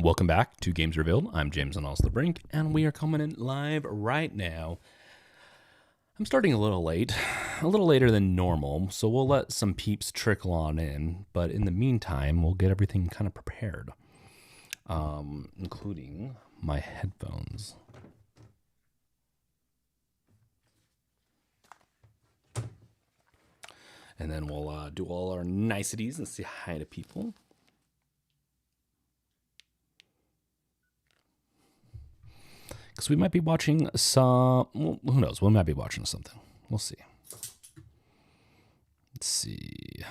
welcome back to Games Revealed. I'm James and also the Brink, and we are coming in live right now. I'm starting a little late, a little later than normal, so we'll let some peeps trickle on in, but in the meantime, we'll get everything kind of prepared, including my headphones. And then we'll do all our niceties and say hi to people. Because we might be watching some, well, who knows? We might be watching something. We'll see. Let's see.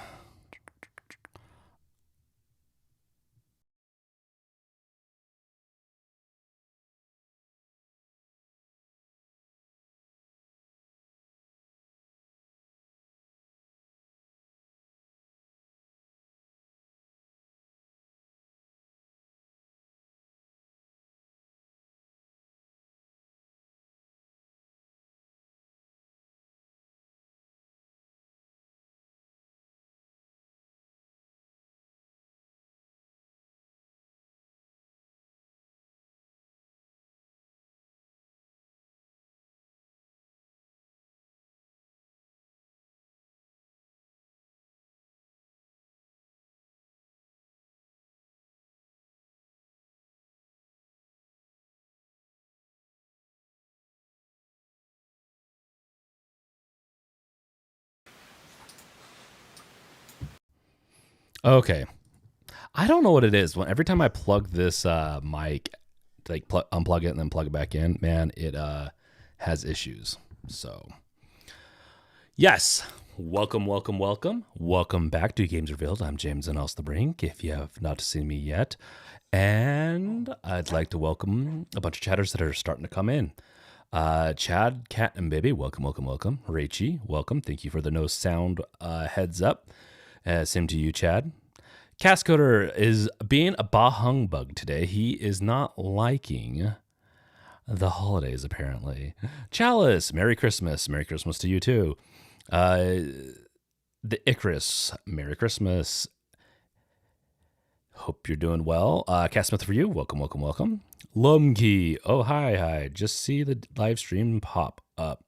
Okay. I don't know what it is. Every time I plug this mic, like unplug it and then plug it back in, man, it has issues. So, yes, welcome back to Games Revealed. I'm James and also the Brink, if you have not seen me yet. And I'd like to welcome a bunch of chatters that are starting to come in. Chad, Kat, and Baby, welcome. Rachie, welcome. Thank you for the no sound heads up. Same to you, Chad. Cascoder is being a bah humbug today. He is not liking the holidays, apparently. Chalice, Merry Christmas. Merry Christmas to you, too. The Icarus, Merry Christmas. Hope you're doing well. Cat Smith for you. Welcome. Lumkey. Oh, hi. Just see the live stream pop up.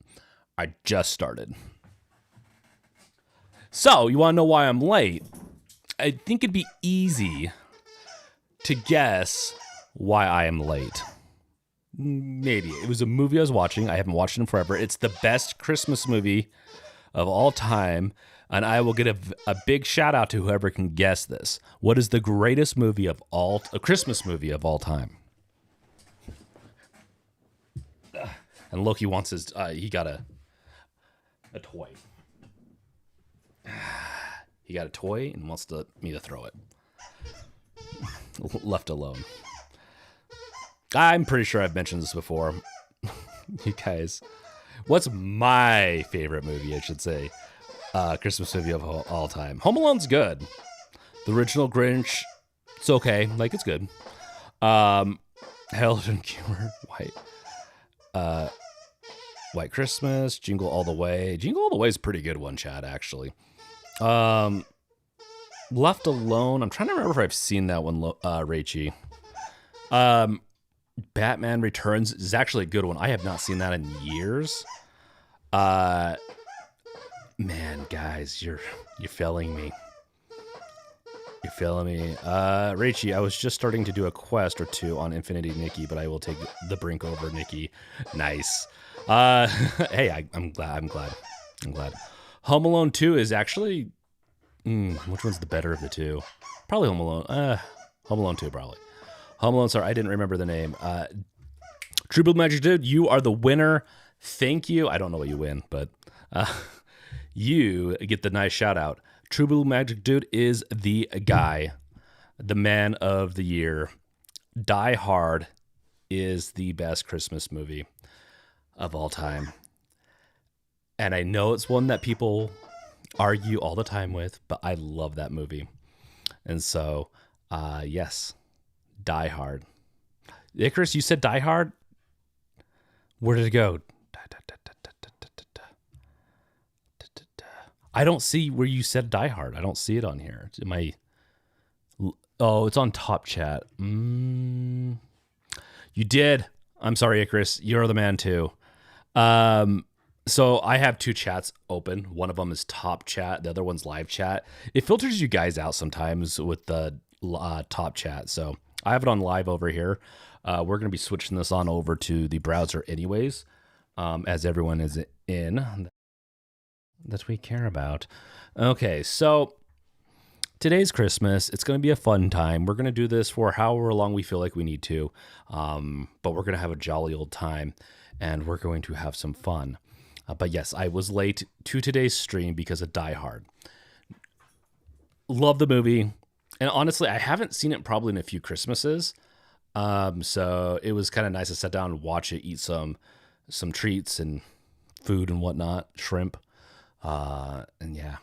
I just started. So, you want to know why I'm late? I think it'd be easy to guess why I am late. Maybe. It was a movie I was watching. I haven't watched it in forever. It's the best Christmas movie of all time, and I will get a big shout out to whoever can guess this. What is the greatest movie of all, a Christmas movie of all time? And Loki wants his, he got a toy. He got a toy and wants me to throw it. Left alone. I'm pretty sure I've mentioned this before. You guys, what's my favorite movie, I should say? Christmas movie of all time. Home Alone's good. The original Grinch, it's okay. Like, it's good. Harold and Kumar, White Christmas, Jingle All the Way. Jingle All the Way is a pretty good one, Chad, actually. Left Alone. I'm trying to remember if I've seen that one, Rachie. Batman Returns is actually a good one. I have not seen that in years. Man, guys, you're failing me. You're failing me. Rachie, I was just starting to do a quest or two on Infinity Nikki, but I will take the Brink over Nikki. Nice. Hey, I'm glad. Home Alone 2 is actually... which one's the better of the two? Probably Home Alone. Home Alone 2, probably. Home Alone, sorry, I didn't remember the name. True Blue Magic Dude, you are the winner. Thank you. I don't know what you win, but you get the nice shout out. True Blue Magic Dude is the guy, the man of the year. Die Hard is the best Christmas movie of all time. And I know it's one that people argue all the time with, but I love that movie. And so, yes, Die Hard. Icarus, you said Die Hard? Where did it go? I don't see where you said Die Hard. I don't see it on here. Oh, it's on Top Chat. You did. I'm sorry, Icarus. You're the man too. So I have two chats open. One of them is Top Chat. The other one's Live Chat. It filters you guys out sometimes with the Top Chat. So I have it on live over here. We're going to be switching this on over to the browser anyways, as everyone is in that we care about. Okay, so today's Christmas. It's going to be a fun time. We're going to do this for however long we feel like we need to, but we're going to have a jolly old time, and we're going to have some fun. But yes, I was late to today's stream because of Die Hard. Love the movie, and honestly, I haven't seen it probably in a few Christmases. So it was kind of nice to sit down and watch it, eat some treats and food and whatnot, shrimp, and yeah.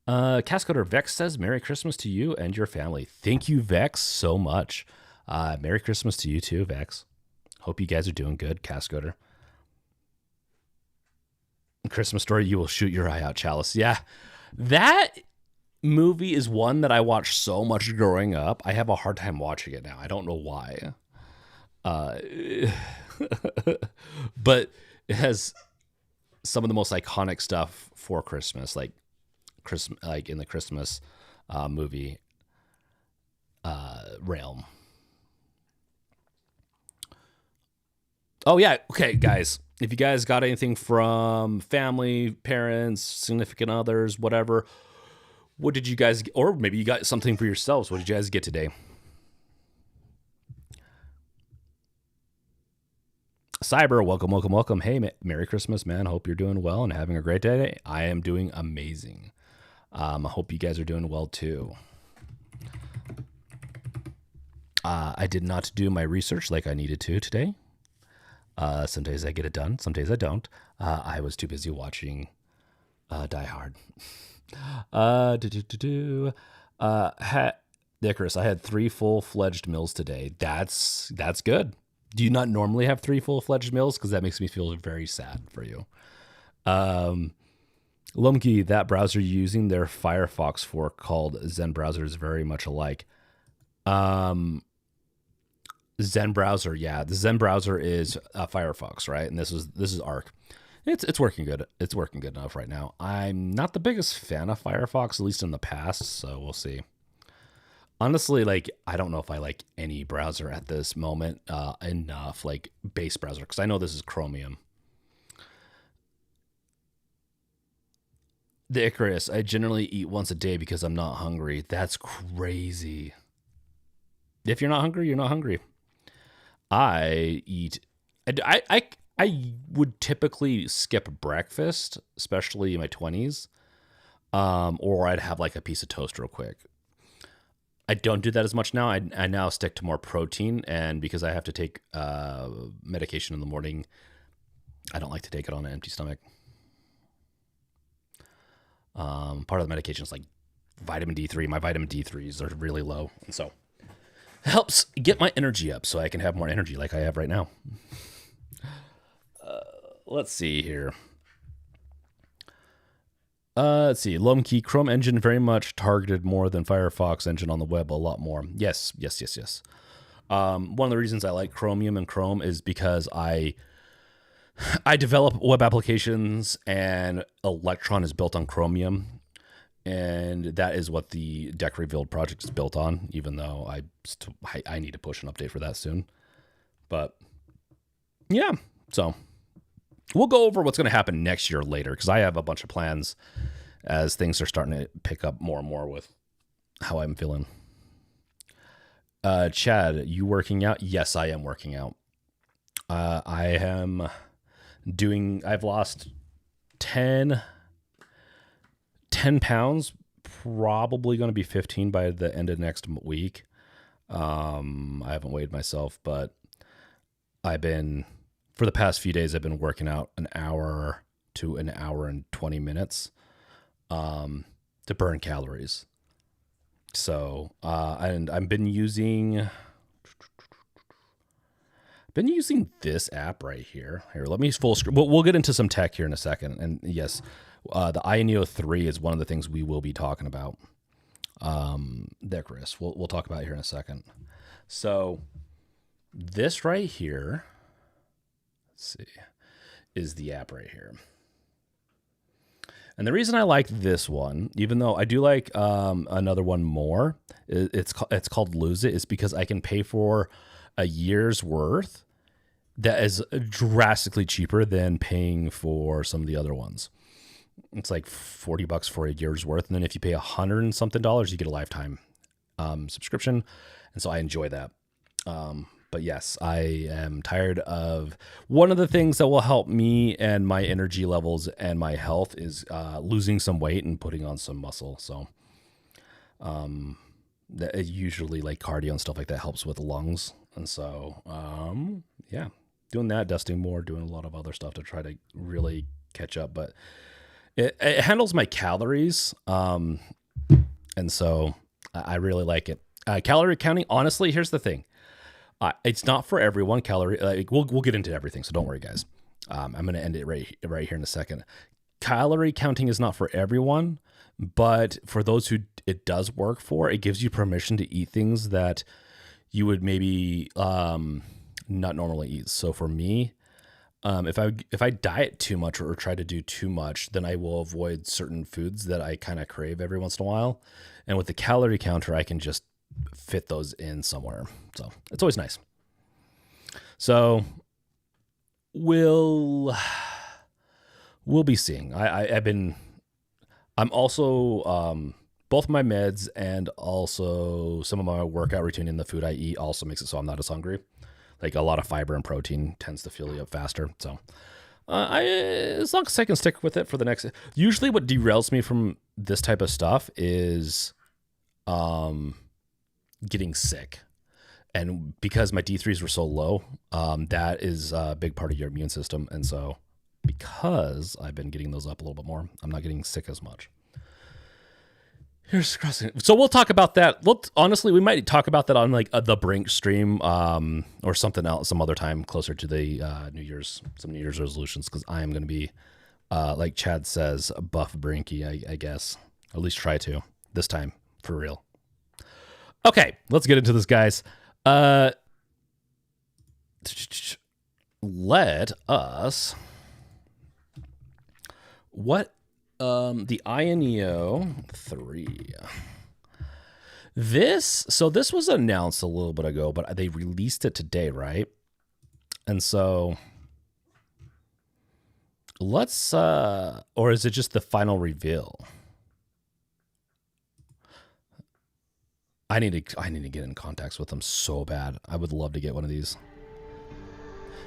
Cascoder Vex says, Merry Christmas to you and your family. Thank you, Vex, so much. Merry Christmas to you too, Vex. Hope you guys are doing good, Cascoder. Christmas Story, you will shoot your eye out, Chalice. Yeah, that movie is one that I watched so much growing up. I have a hard time watching it now. I don't know why. But it has some of the most iconic stuff for Christmas, like in the Christmas movie realm. Oh yeah, okay, guys. If you guys got anything from family, parents, significant others, whatever, what did you guys get? Or maybe you got something for yourselves. What did you guys get today? Cyber, welcome. Hey, Merry Christmas, man. Hope you're doing well and having a great day. I am doing amazing. I hope you guys are doing well too. I did not do my research like I needed to today. Some days I get it done, some days I don't. I was too busy watching Die Hard. Icarus, I had 3 full-fledged meals today. That's good. Do you not normally have 3 full-fledged meals? Because that makes me feel very sad for you. Lumki, that browser you're using their Firefox for called Zen browser is very much alike. Zen browser, yeah, the Zen browser is Firefox, right? And this is Arc. It's working good. It's working good enough right now. I'm not the biggest fan of Firefox, at least in the past, so we'll see. Honestly, like, I don't know if I like any browser at this moment enough, like base browser, because I know this is Chromium. The Icarus, I generally eat once a day because I'm not hungry. That's crazy. If you're not hungry, you're not hungry. I would typically skip breakfast, especially in my 20s, or I'd have like a piece of toast real quick. I don't do that as much now. I now stick to more protein, and because I have to take medication in the morning, I don't like to take it on an empty stomach. Part of the medication is like vitamin D3. My vitamin D3s are really low, and so it helps get my energy up so I can have more energy like I have right now. Let's see here. Let's see. Lumkey, Chrome engine very much targeted more than Firefox engine on the web, a lot more. Yes. One of the reasons I like Chromium and Chrome is because I develop web applications, and Electron is built on Chromium, and that is what the Deck Revealed project is built on, even though I need to push an update for that soon. But yeah, so we'll go over what's going to happen next year later, because I have a bunch of plans as things are starting to pick up more and more with how I'm feeling. Chad, you working out? Yes, I am working out. I've lost 10 pounds, probably going to be 15 by the end of next week. I haven't weighed myself, but for the past few days, I've been working out an hour to an hour and 20 minutes to burn calories. So, and I've been using this app right here. Here, let me full screen. We'll get into some tech here in a second. And yes, the iNeo 3 is one of the things we will be talking about Chris, we'll talk about here in a second. So this right here, let's see, is the app right here. And the reason I like this one, even though I do like another one more, it's called Lose It, is because I can pay for a year's worth that is drastically cheaper than paying for some of the other ones. It's like $40 for a year's worth. And then if you pay $100 and something, you get a lifetime subscription. And so I enjoy that. But yes, I am tired of one of the things that will help me and my energy levels and my health is losing some weight and putting on some muscle. So that usually like cardio and stuff like that helps with the lungs. And so, yeah, doing that, dusting more, doing a lot of other stuff to try to really catch up. But it handles my calories. And so I really like it. Calorie counting, honestly, here's the thing. It's not for everyone. We'll get into everything, so don't worry, guys. I'm going to end it right here in a second. Calorie counting is not for everyone, but for those who it does work for, it gives you permission to eat things that you would maybe not normally eat. So for me, if I diet too much or try to do too much, then I will avoid certain foods that I kind of crave every once in a while. And with the calorie counter, I can just fit those in somewhere. So it's always nice. So we'll be seeing. I'm also both my meds and also some of my workout routine and the food I eat also makes it so I'm not as hungry. Like a lot of fiber and protein tends to fuel you up faster. So as long as I can stick with it for the next, usually what derails me from this type of stuff is getting sick. And because my D3s were so low, that is a big part of your immune system. And so because I've been getting those up a little bit more, I'm not getting sick as much. Here's crossing. So we'll talk about that. Honestly, we might talk about that on like the Brink stream or something else some other time closer to the New Year's resolutions, because I am going to be, like Chad says, buff Brinky, I guess. At least try to this time for real. Okay, let's get into this, guys. Let us. The INEO 3. This was announced a little bit ago, but they released it today, right? And so let's or is it just the final reveal? I need to get in contacts with them so bad. I would love to get one of these.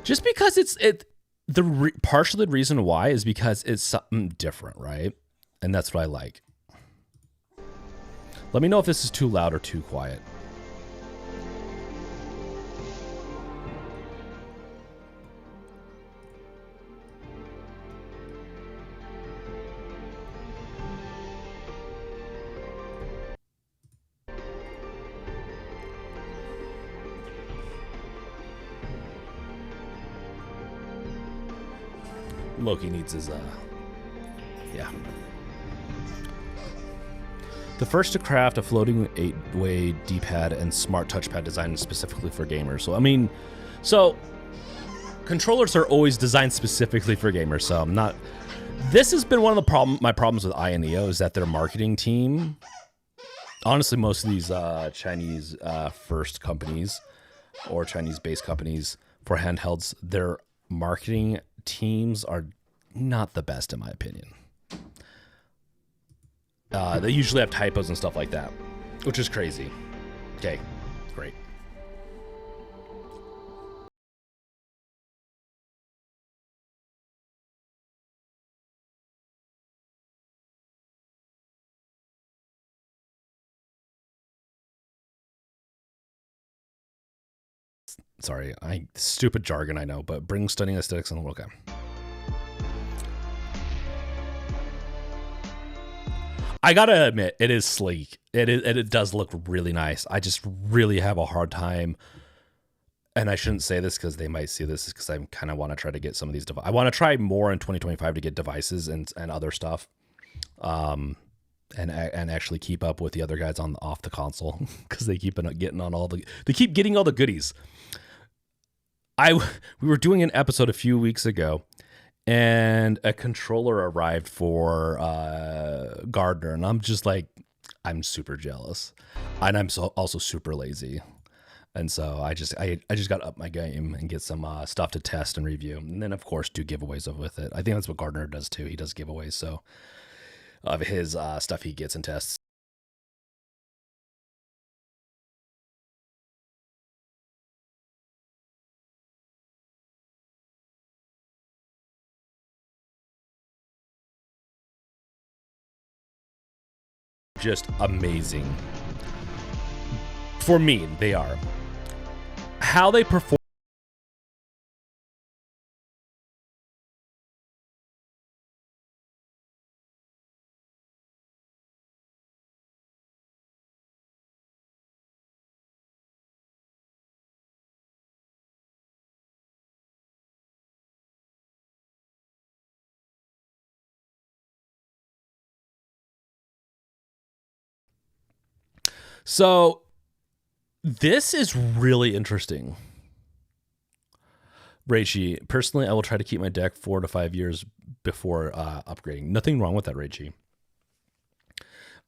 Just because partially the reason why is because it's something different, right? And that's what I like. Let me know if this is too loud or too quiet. Loki needs his, yeah. The first to craft a floating 8-way D-pad and smart touchpad designed specifically for gamers. So controllers are always designed specifically for gamers. So this has been one of my problems with INEO is that their marketing team, honestly, most of these Chinese first companies or Chinese-based companies for handhelds, their marketing teams are not the best in my opinion. They usually have typos and stuff like that, which is crazy. Okay, great. Sorry, stupid jargon, I know, but bring stunning aesthetics and okay. I gotta admit, it is sleek. It does look really nice. I just really have a hard time, and I shouldn't say this because they might see this, because I kind of want to try to get some of these devices. I want to try more in 2025 to get devices and other stuff. and actually keep up with the other guys on off the console because they keep getting on they keep getting all the goodies. We were doing an episode a few weeks ago, and a controller arrived for Gardner, and I'm just like, I'm super jealous, and I'm also super lazy, and so I just got to up my game and get some stuff to test and review, and then of course do giveaways with it. I think that's what Gardner does too. He does giveaways, so of his stuff he gets and tests. Just amazing. For me, they are. How they perform. So this is really interesting. Reichi, personally, I will try to keep my deck 4 to 5 years before upgrading. Nothing wrong with that, Reichi.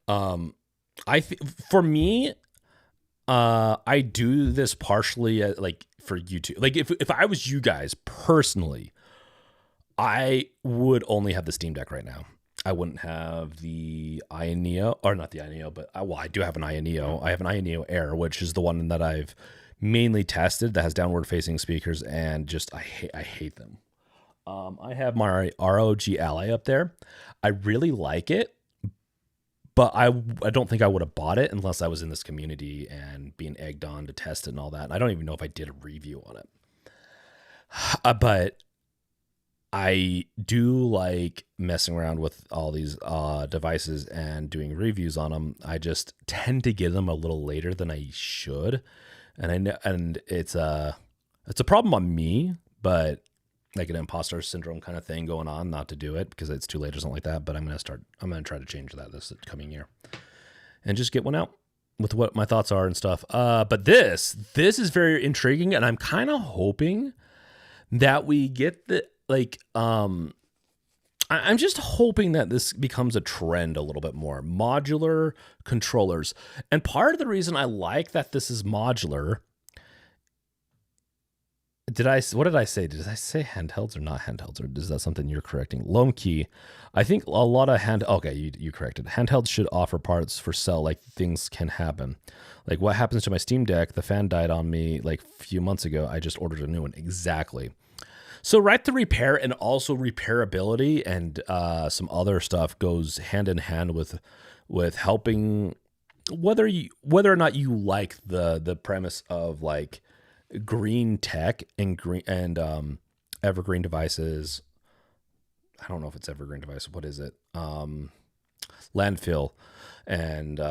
For me, I do this partially like for YouTube. Like if I was you guys personally, I would only have the Steam Deck right now. I wouldn't have the Neo, or not the Neo, but I do have an Neo. I have an Neo Air, which is the one that I've mainly tested that has downward facing speakers, and just I hate them. I have my ROG Ally up there. I really like it, but I don't think I would have bought it unless I was in this community and being egged on to test it and all that. And I don't even know if I did a review on it. But I do like messing around with all these devices and doing reviews on them. I just tend to get them a little later than I should, and I know, and it's a problem on me, but like an imposter syndrome kind of thing going on, not to do it because it's too late or something like that. But I'm gonna try to change that this coming year, and just get one out with what my thoughts are and stuff. But this is very intriguing, and I'm kind of hoping that we get the I'm just hoping that this becomes a trend a little bit more. Modular controllers. And part of the reason I like that this is modular, what did I say? Did I say handhelds or not handhelds? Or is that something you're correcting? Lone key. I think a lot of okay, you corrected. Handhelds should offer parts for sale, like things can happen. Like what happens to my Steam Deck? The fan died on me like a few months ago. I just ordered a new one. Exactly. So right to repair and also repairability and some other stuff goes hand in hand with helping, whether or not you like the premise of like green tech and evergreen devices. I don't know if it's evergreen device. What is it? Landfill and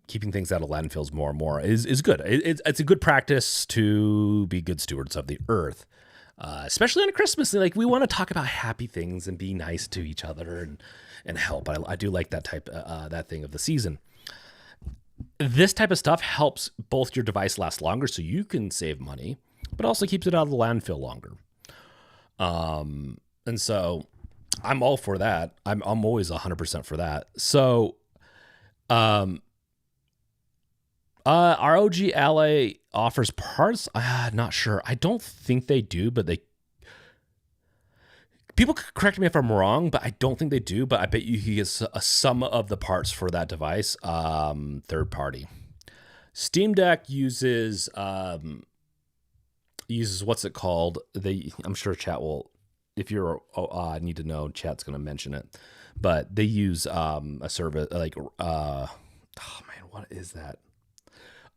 keeping things out of landfills more and more is good. It's a good practice to be good stewards of the earth. Especially on Christmas, like we want to talk about happy things and be nice to each other and help. I do like that that thing of the season. This type of stuff helps both your device last longer, so you can save money, but also keeps it out of the landfill longer. And so I'm all for that. I'm always 100% for that. So, ROG Ally offers parts. Not sure. I don't think they do, but people correct me if I'm wrong, but I don't think they do. But I bet you can get a sum of the parts for that device, third party. Steam Deck uses what's it called? I'm sure chat will. If you're need to know, chat's going to mention it. But they use a service like oh man, what is that?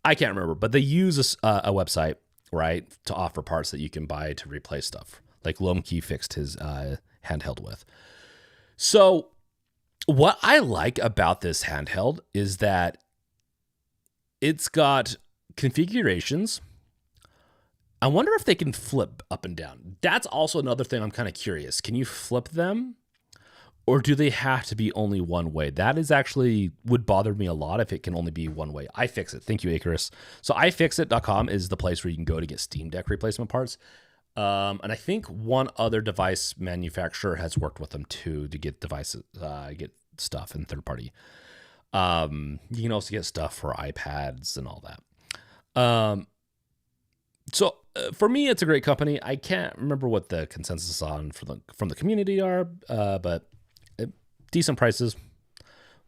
I can't remember, but they use a website, right, to offer parts that you can buy to replace stuff, like Lomkey fixed his handheld with. So what I like about this handheld is that it's got configurations. I wonder if they can flip up and down. That's also another thing I'm kind of curious. Can you flip them? Or do they have to be only one way? That is actually would bother me a lot if it can only be one way. iFixit. Thank you, Icarus. So iFixit.com is the place where you can go to get Steam Deck replacement parts. And I think one other device manufacturer has worked with them too to get devices, get stuff in third party. You can also get stuff for iPads and all that. So for me, it's a great company. I can't remember what the consensus on from the community are, but decent prices.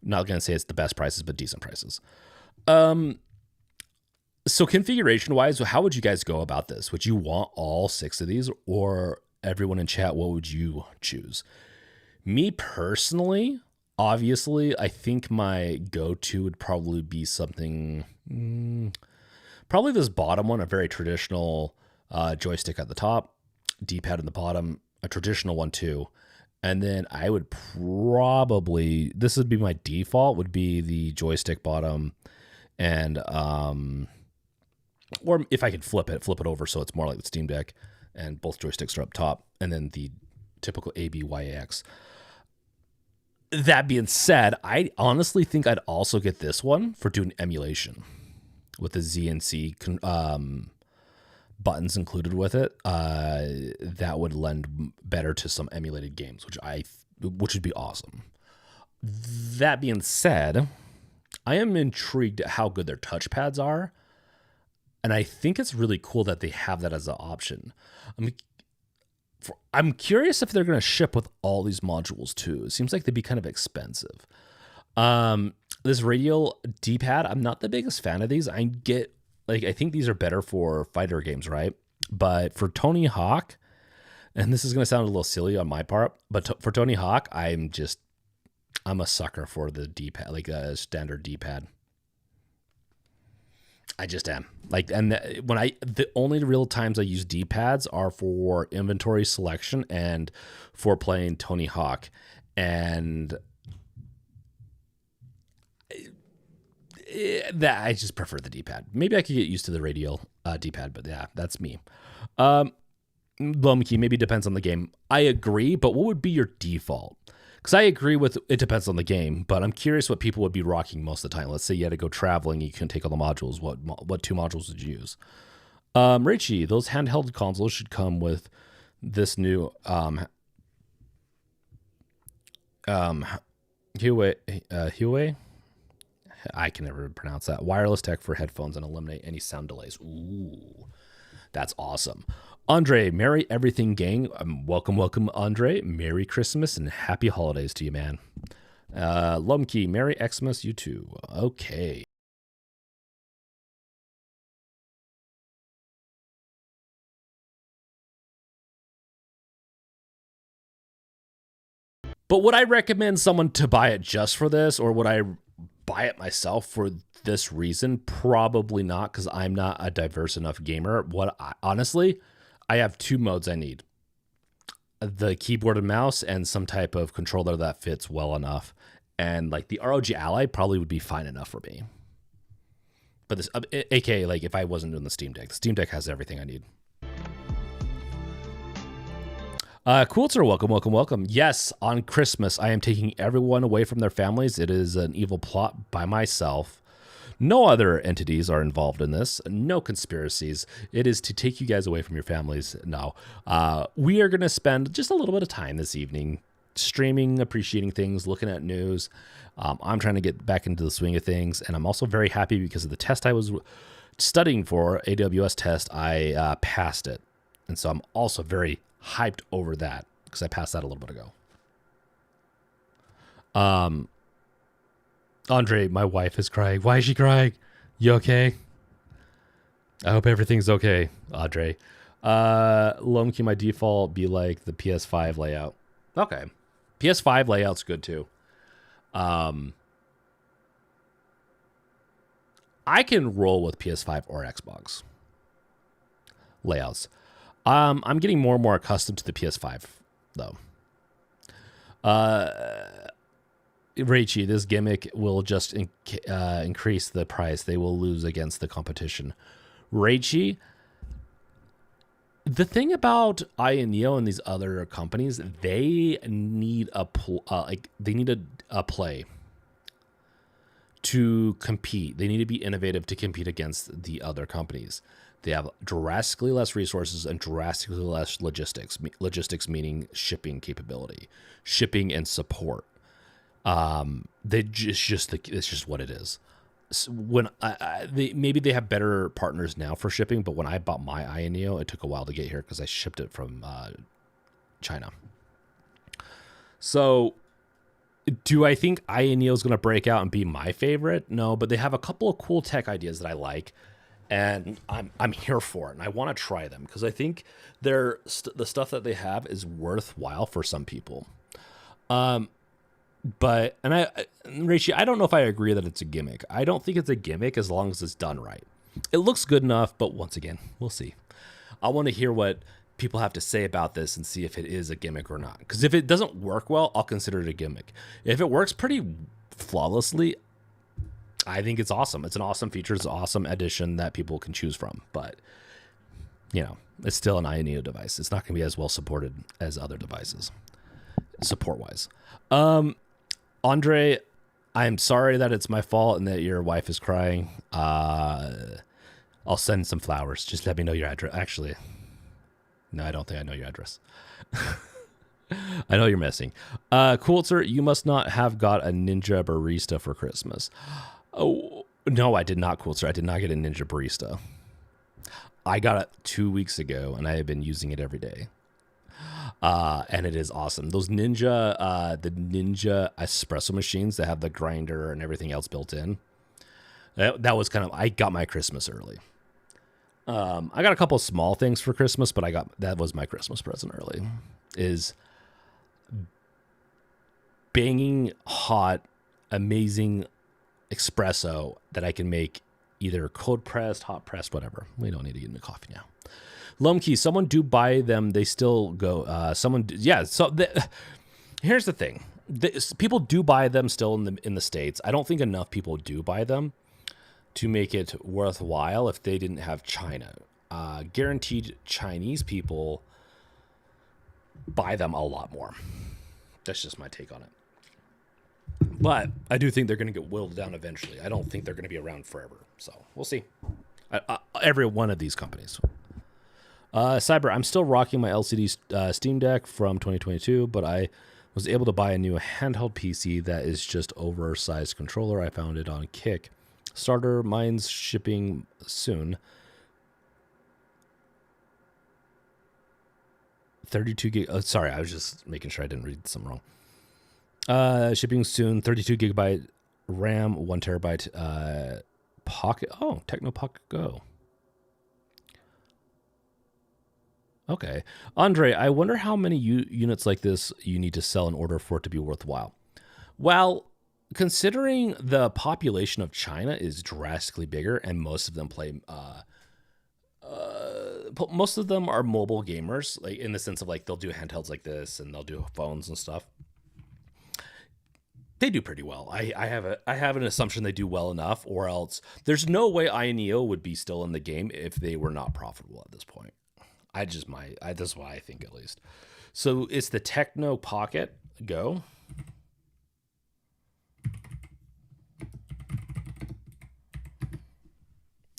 Not going to say it's the best prices, but decent prices. So configuration-wise, how would you guys go about this? Would you want all 6 of these, or everyone in chat, what would you choose? Me personally, obviously, I think my go-to would probably be something, probably this bottom one, a very traditional joystick at the top, D-pad in the bottom, a traditional one too. And then I would probably, this would be my default, would be the joystick bottom, and or if I could flip it over so it's more like the Steam Deck and both joysticks are up top, and then the typical ABYAX. That being said, I honestly think I'd also get this one for doing emulation with the Z and C buttons included with it. That would lend better to some emulated games, which would be awesome. That being said, I am intrigued at how good their touchpads are. And I think it's really cool that they have that as an option. I'm curious if they're going to ship with all these modules too. It seems like they'd be kind of expensive. This radial D-pad, I'm not the biggest fan of these. I think these are better for fighter games, right? But for Tony Hawk, and this is going to sound a little silly on my part, but for Tony Hawk, I'm a sucker for the D-pad, like a standard D-pad. I just am. The only real times I use D-pads are for inventory selection and for playing Tony Hawk. And that I just prefer the D-pad. Maybe I could get used to the radial D-pad, but yeah, that's me. Lomkey, maybe depends on the game. I agree, but what would be your default? Because I agree with it depends on the game, but I'm curious what people would be rocking most of the time. Let's say you had to go traveling, you couldn't take all the modules. What 2 modules would you use? Richie, those handheld consoles should come with this new Huawei. I can never pronounce that. Wireless tech for headphones and eliminate any sound delays. Ooh, that's awesome. Andre, merry everything, gang. Welcome, Andre. Merry Christmas and happy holidays to you, man. Lumkey, merry Xmas, you too. Okay. But would I recommend someone to buy it just for this, or would I buy it myself for this reason? Probably not, because I'm not a diverse enough gamer. Honestly, I have 2 modes I need. The keyboard and mouse and some type of controller that fits well enough. And like the ROG Ally probably would be fine enough for me. But this, aka like if I wasn't doing the Steam Deck has everything I need. Coolter, welcome. Yes, on Christmas, I am taking everyone away from their families. It is an evil plot by myself. No other entities are involved in this. No conspiracies. It is to take you guys away from your families. No. We are going to spend just a little bit of time this evening streaming, appreciating things, looking at news. I'm trying to get back into the swing of things, and I'm also very happy because of the test I was studying for, AWS test, I passed it. And so I'm also very hyped over that because I passed that a little bit ago. Andre, my wife is crying. Why is she crying? You okay? I hope everything's okay, Andre. Lomkey, my default be like the PS5 layout. Okay. PS5 layout's good too. I can roll with PS5 or Xbox layouts. I'm getting more and more accustomed to the PS5 though. Raichi, this gimmick will just increase the price. They will lose against the competition. Raichi, The thing about Neo and these other companies, they need they need a play to compete. They need to be innovative to compete against the other companies. They have drastically less resources and drastically less logistics. Logistics meaning shipping capability, shipping and support. They it's just what it is. So when maybe they have better partners now for shipping, but when I bought my Neo, it took a while to get here because I shipped it from China. So do I think Neo is going to break out and be my favorite? No, but they have a couple of cool tech ideas that I like, and I'm here for it, and I want to try them because I think the stuff that they have is worthwhile for some people. But Reishi, I don't know if I agree that it's a gimmick. I don't think it's a gimmick as long as it's done right. It looks good enough, but once again, we'll see. I want to hear what people have to say about this and see if it is a gimmick or not. Because if it doesn't work well, I'll consider it a gimmick. If it works pretty flawlessly, I think it's awesome. It's an awesome feature. It's an awesome addition that people can choose from. But, it's still an Neo device. It's not going to be as well supported as other devices, support-wise. Andre, I'm sorry that it's my fault and that your wife is crying. I'll send some flowers. Just let me know your address. Actually, no, I don't think I know your address. I know you're messing. Coolzer, you must not have got a Ninja Barista for Christmas. Oh, no, I did not, Coolzer. I did not get a Ninja Barista. I got it 2 weeks ago, and I have been using it every day. And it is awesome. Those the Ninja espresso machines that have the grinder and everything else built in. That was I got my Christmas early. I got a couple of small things for Christmas, but that was my Christmas present early. Is banging hot, amazing espresso that I can make either cold pressed, hot pressed, whatever. We don't need to get into coffee now. Lumkey, someone do buy them. They still go. Here's the thing: people do buy them still in the States. I don't think enough people do buy them to make it worthwhile if they didn't have China. Guaranteed, Chinese people buy them a lot more. That's just my take on it. But I do think they're going to get whittled down eventually. I don't think they're going to be around forever. So we'll see. Every one of these companies. Cyber, I'm still rocking my LCD Steam Deck from 2022, but I was able to buy a new handheld PC that is just oversized controller. I found it on Kick. Starter, mine's shipping soon. 32 gig. Oh, sorry, I was just making sure I didn't read something wrong. Shipping soon. 32 gigabyte RAM, 1 terabyte Pocket. Oh, Techno Pocket Go. Okay. Andre, I wonder how many units like this you need to sell in order for it to be worthwhile. Well, considering the population of China is drastically bigger and most of them play most of them are mobile gamers, like in the sense of like they'll do handhelds like this and they'll do phones and stuff. They do pretty well. I have an assumption they do well enough, or else there's no way Neo would be still in the game if they were not profitable at this point. That's why I think, at least. So it's the Techno Pocket Go.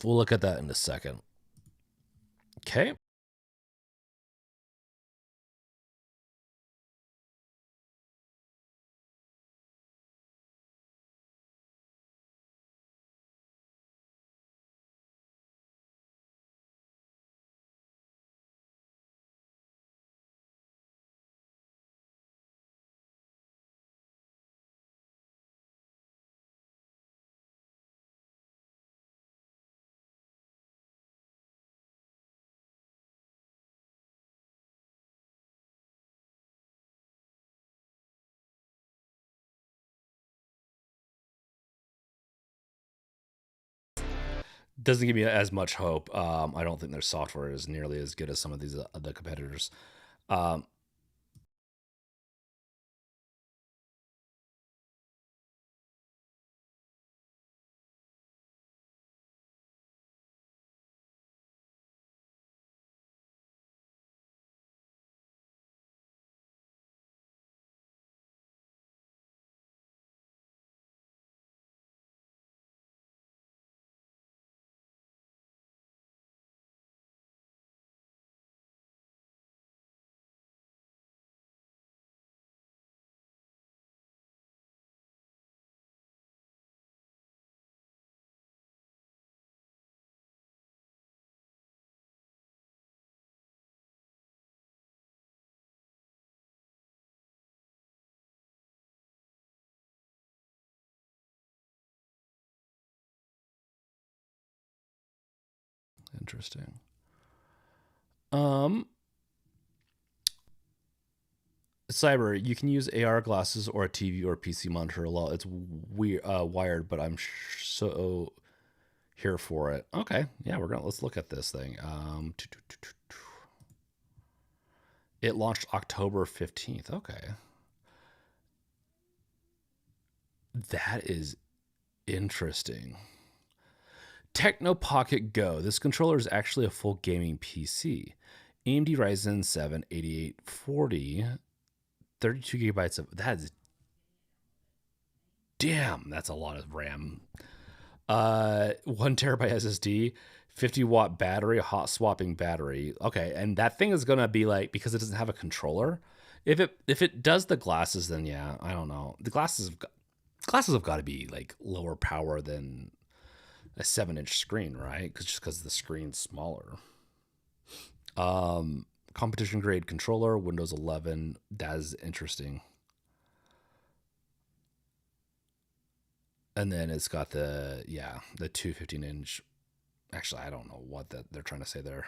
We'll look at that in a second. Okay. Doesn't give me as much hope. I don't think their software is nearly as good as some of these other competitors. Um, interesting. Cyber, you can use AR glasses or a TV or PC monitor. It's wired, but I'm so here for it. Okay, yeah, let's look at this thing. It launched October 15th. Okay, that is interesting. Techno Pocket Go. This controller is actually a full gaming PC. AMD Ryzen 7 8840, 32 gigabytes of that's damn. That's a lot of RAM. 1 terabyte SSD, 50-watt battery, hot swapping battery. Okay, and that thing is gonna be like, because it doesn't have a controller. If it does the glasses, then yeah, I don't know. The glasses have got to be like lower power than a 7-inch screen, right? Just because the screen's smaller. Competition grade controller, Windows 11. That is interesting. And then it's got the 215-inch. Actually, I don't know what they're trying to say there.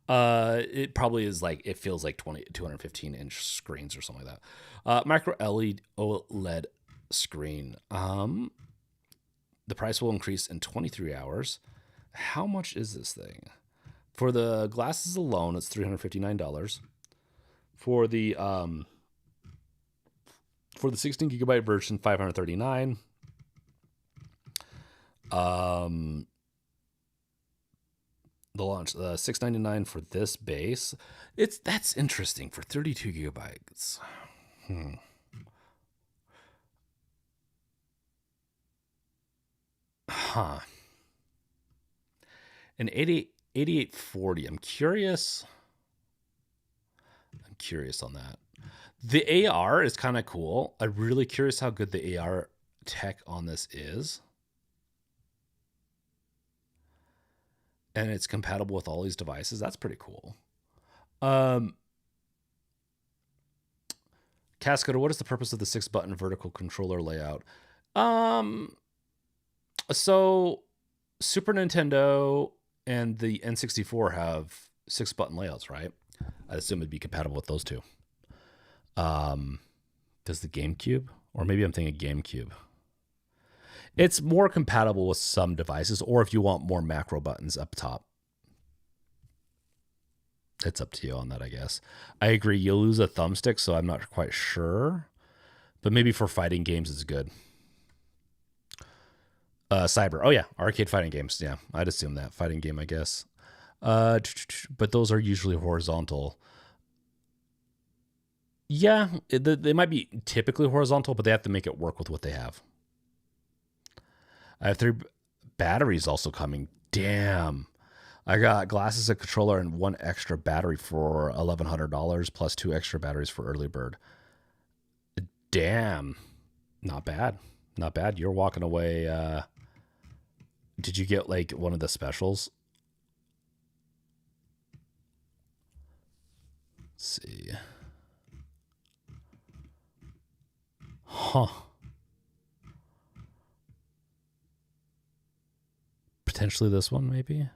It probably is like, it feels like 215-inch screens or something like that. Micro LED OLED screen. The price will increase in 23 hours. How much is this thing? For the glasses alone, it's $359. For the 16 gigabyte version, $539. The launch, $699 for this base. That's interesting for 32 gigabytes. Huh. An 8840. I'm curious on that. The AR is kind of cool. I'm really curious how good the AR tech on this is. And it's compatible with all these devices. That's pretty cool. Cascada, what is the purpose of the 6-button vertical controller layout? So Super Nintendo and the N64 have 6-button layouts, right? I assume it'd be compatible with those two. Does the GameCube? Or maybe I'm thinking GameCube. It's more compatible with some devices, or if you want more macro buttons up top. It's up to you on that, I guess. I agree. You'll lose a thumbstick, so I'm not quite sure. But maybe for fighting games, it's good. Cyber. Oh, yeah. Arcade fighting games. Yeah, I'd assume that. Fighting game, I guess. But those are usually horizontal. Yeah, they might be typically horizontal, but they have to make it work with what they have. I have 3 batteries also coming. Damn. I got glasses, a controller, and 1 extra battery for $1,100 plus 2 extra batteries for early bird. Damn. Not bad. Not bad. You're walking away. Did you get like one of the specials? Let's see. Huh. Potentially this one, maybe.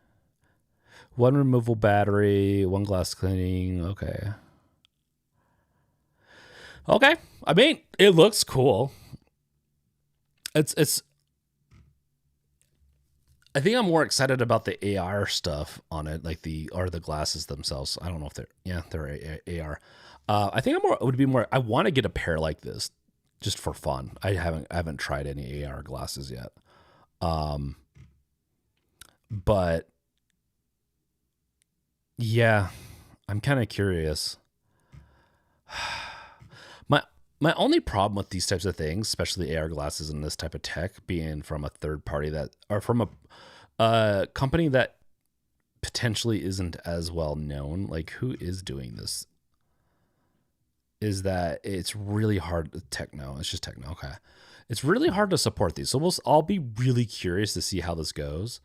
1 removable battery, 1 glass cleaning. Okay. Okay. I mean, it looks cool. It's. I think I'm more excited about the AR stuff on it, like the glasses themselves. I don't know if they're AR. I think I want to get a pair like this, just for fun. I haven't tried any AR glasses yet. But yeah, I'm kind of curious. My only problem with these types of things, especially the AR glasses and this type of tech, being from a third party from a company that potentially isn't as well known, like who is doing this, is that it's really hard. Techno, it's just Techno. Okay, it's really hard to support these. So I'll be really curious to see how this goes.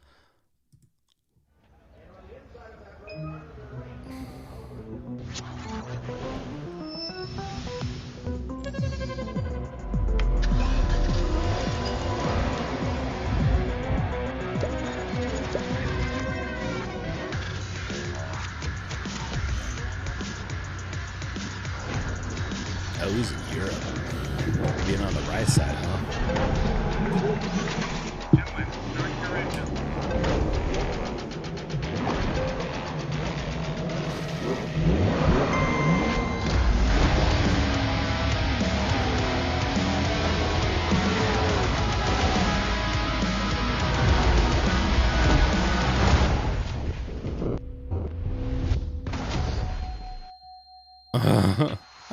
O's in Europe. Being on the right side, huh?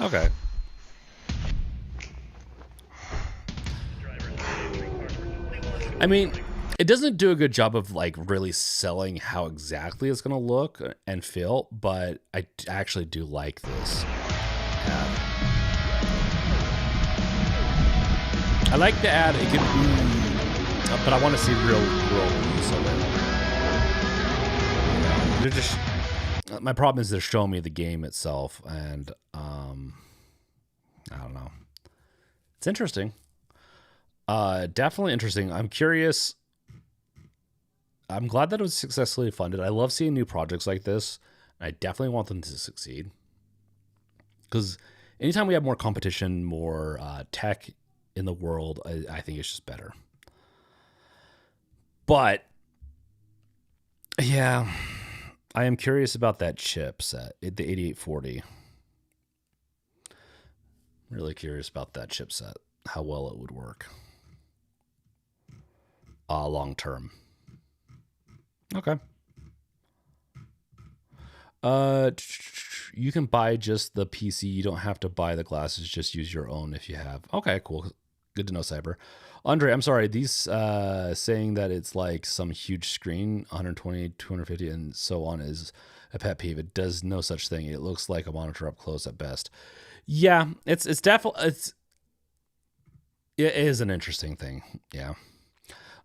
Okay. I mean, it doesn't do a good job of like really selling how exactly it's going to look and feel, but I actually do like this. I like the ad. It could be, but I want to see real use of it. They're just. My problem is they're showing me the game itself, and I don't know. It's interesting. Definitely interesting. I'm curious. I'm glad that it was successfully funded. I love seeing new projects like this. I definitely want them to succeed. Because anytime we have more competition, more tech in the world, I think it's just better. But, yeah, I am curious about that chipset, the 8840. Really curious about that chipset, how well it would work long term. Okay. You can buy just the PC. You don't have to buy the glasses. Just use your own if you have. Okay, cool. Good to know, Cyber. Andre, I'm sorry. These saying that it's like some huge screen, 120, 250, and so on is a pet peeve. It does no such thing. It looks like a monitor up close at best. Yeah, it is an interesting thing. Yeah.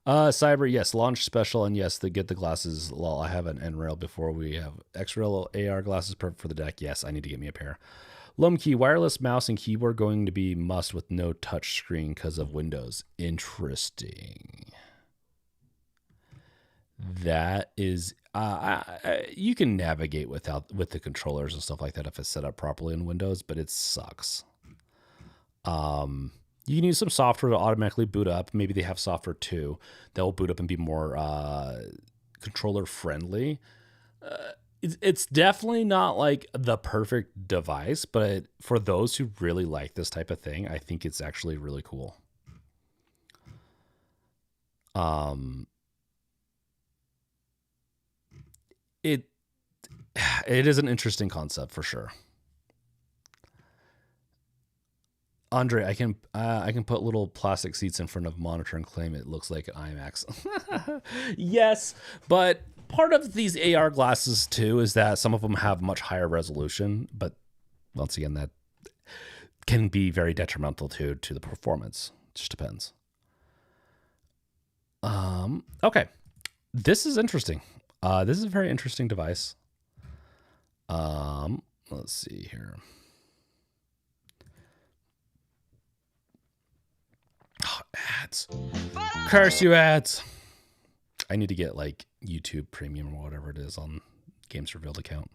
Cyber, yes, launch special, and yes, they get the glasses. Lol, I have an N-rail before we have X-rail AR glasses perfect for the deck. Yes, I need to get me a pair. Lumkey, wireless mouse and keyboard going to be must with no touch screen because of Windows. Interesting. That is, you can navigate with the controllers and stuff like that if it's set up properly in Windows, but it sucks. You can use some software to automatically boot up. Maybe they have software too that will boot up and be more controller friendly. It's definitely not like the perfect device, but for those who really like this type of thing, I think it's actually really cool. It is an interesting concept for sure. Andre, I can put little plastic seats in front of monitor and claim it looks like an IMAX. Yes, but part of these AR glasses too is that some of them have much higher resolution, but once again, that can be very detrimental to the performance. It just depends. Okay, this is interesting. This is a very interesting device. Let's see here. Oh, ads. Curse you, ads. I need to get like YouTube Premium or whatever it is on Games Revealed account.